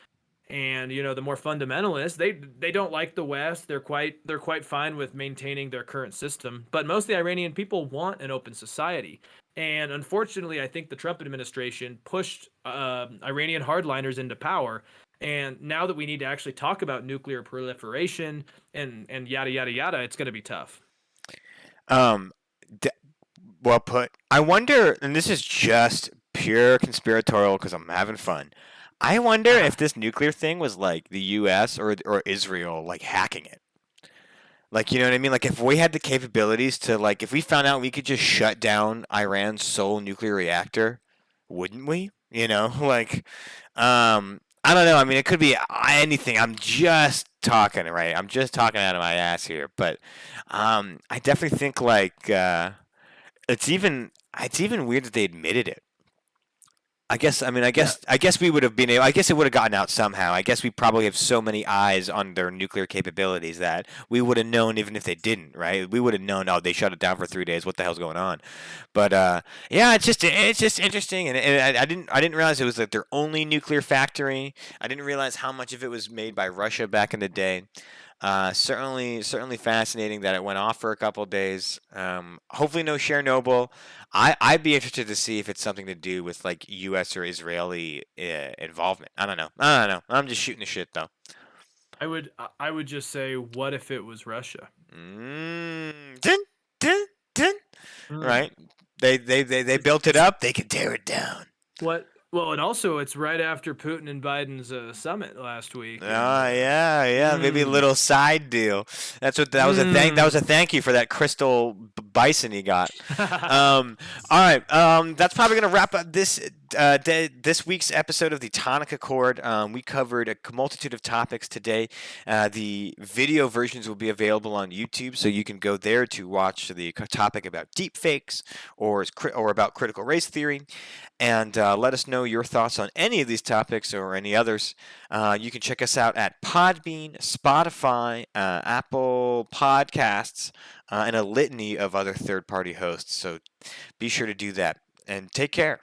and the more fundamentalists, they don't like the West. They're quite fine with maintaining their current system, but most of the Iranian people want an open society. And unfortunately, I think the Trump administration pushed Iranian hardliners into power. And now that we need to actually talk about nuclear proliferation and yada yada yada, it's going to be tough. Um, d- well put. I wonder, and this is just pure conspiratorial because I'm having fun. I wonder if this nuclear thing was like the U.S. or Israel like hacking it. Like, you know what I mean? Like, if we had the capabilities to, like, if we found out we could just shut down Iran's sole nuclear reactor, wouldn't we? Like, I don't know. I mean, it could be anything. I'm just talking, right? I'm just talking out of my ass here. But I definitely think, like, it's even weird that they admitted it. I guess we would have been able. I guess it would have gotten out somehow. I guess we probably have so many eyes on their nuclear capabilities that we would have known even if they didn't, right? We would have known. Oh, they shut it down for 3 days. What the hell's going on? But yeah, it's just interesting, and I didn't realize it was like their only nuclear factory. I didn't realize how much of it was made by Russia back in the day. Certainly fascinating that it went off for a couple of days. Hopefully no Chernobyl. I'd be interested to see if it's something to do with like U.S. or Israeli involvement. I don't know. I'm just shooting the shit though. I would just say, what if it was Russia? Dun, dun, dun. Right? They built it up. They can tear it down. What? Well, and also it's right after Putin and Biden's summit last week. Yeah. Maybe a little side deal. That was a thank you for that crystal bison he got. All right. That's probably gonna wrap up this week's episode of the Tonic Accord. We covered a multitude of topics today. The video versions will be available on YouTube, so you can go there to watch the topic about deepfakes or about critical race theory. And let us know your thoughts on any of these topics or any others. You can check us out at Podbean, Spotify, Apple Podcasts, and a litany of other third-party hosts. So be sure to do that. And take care.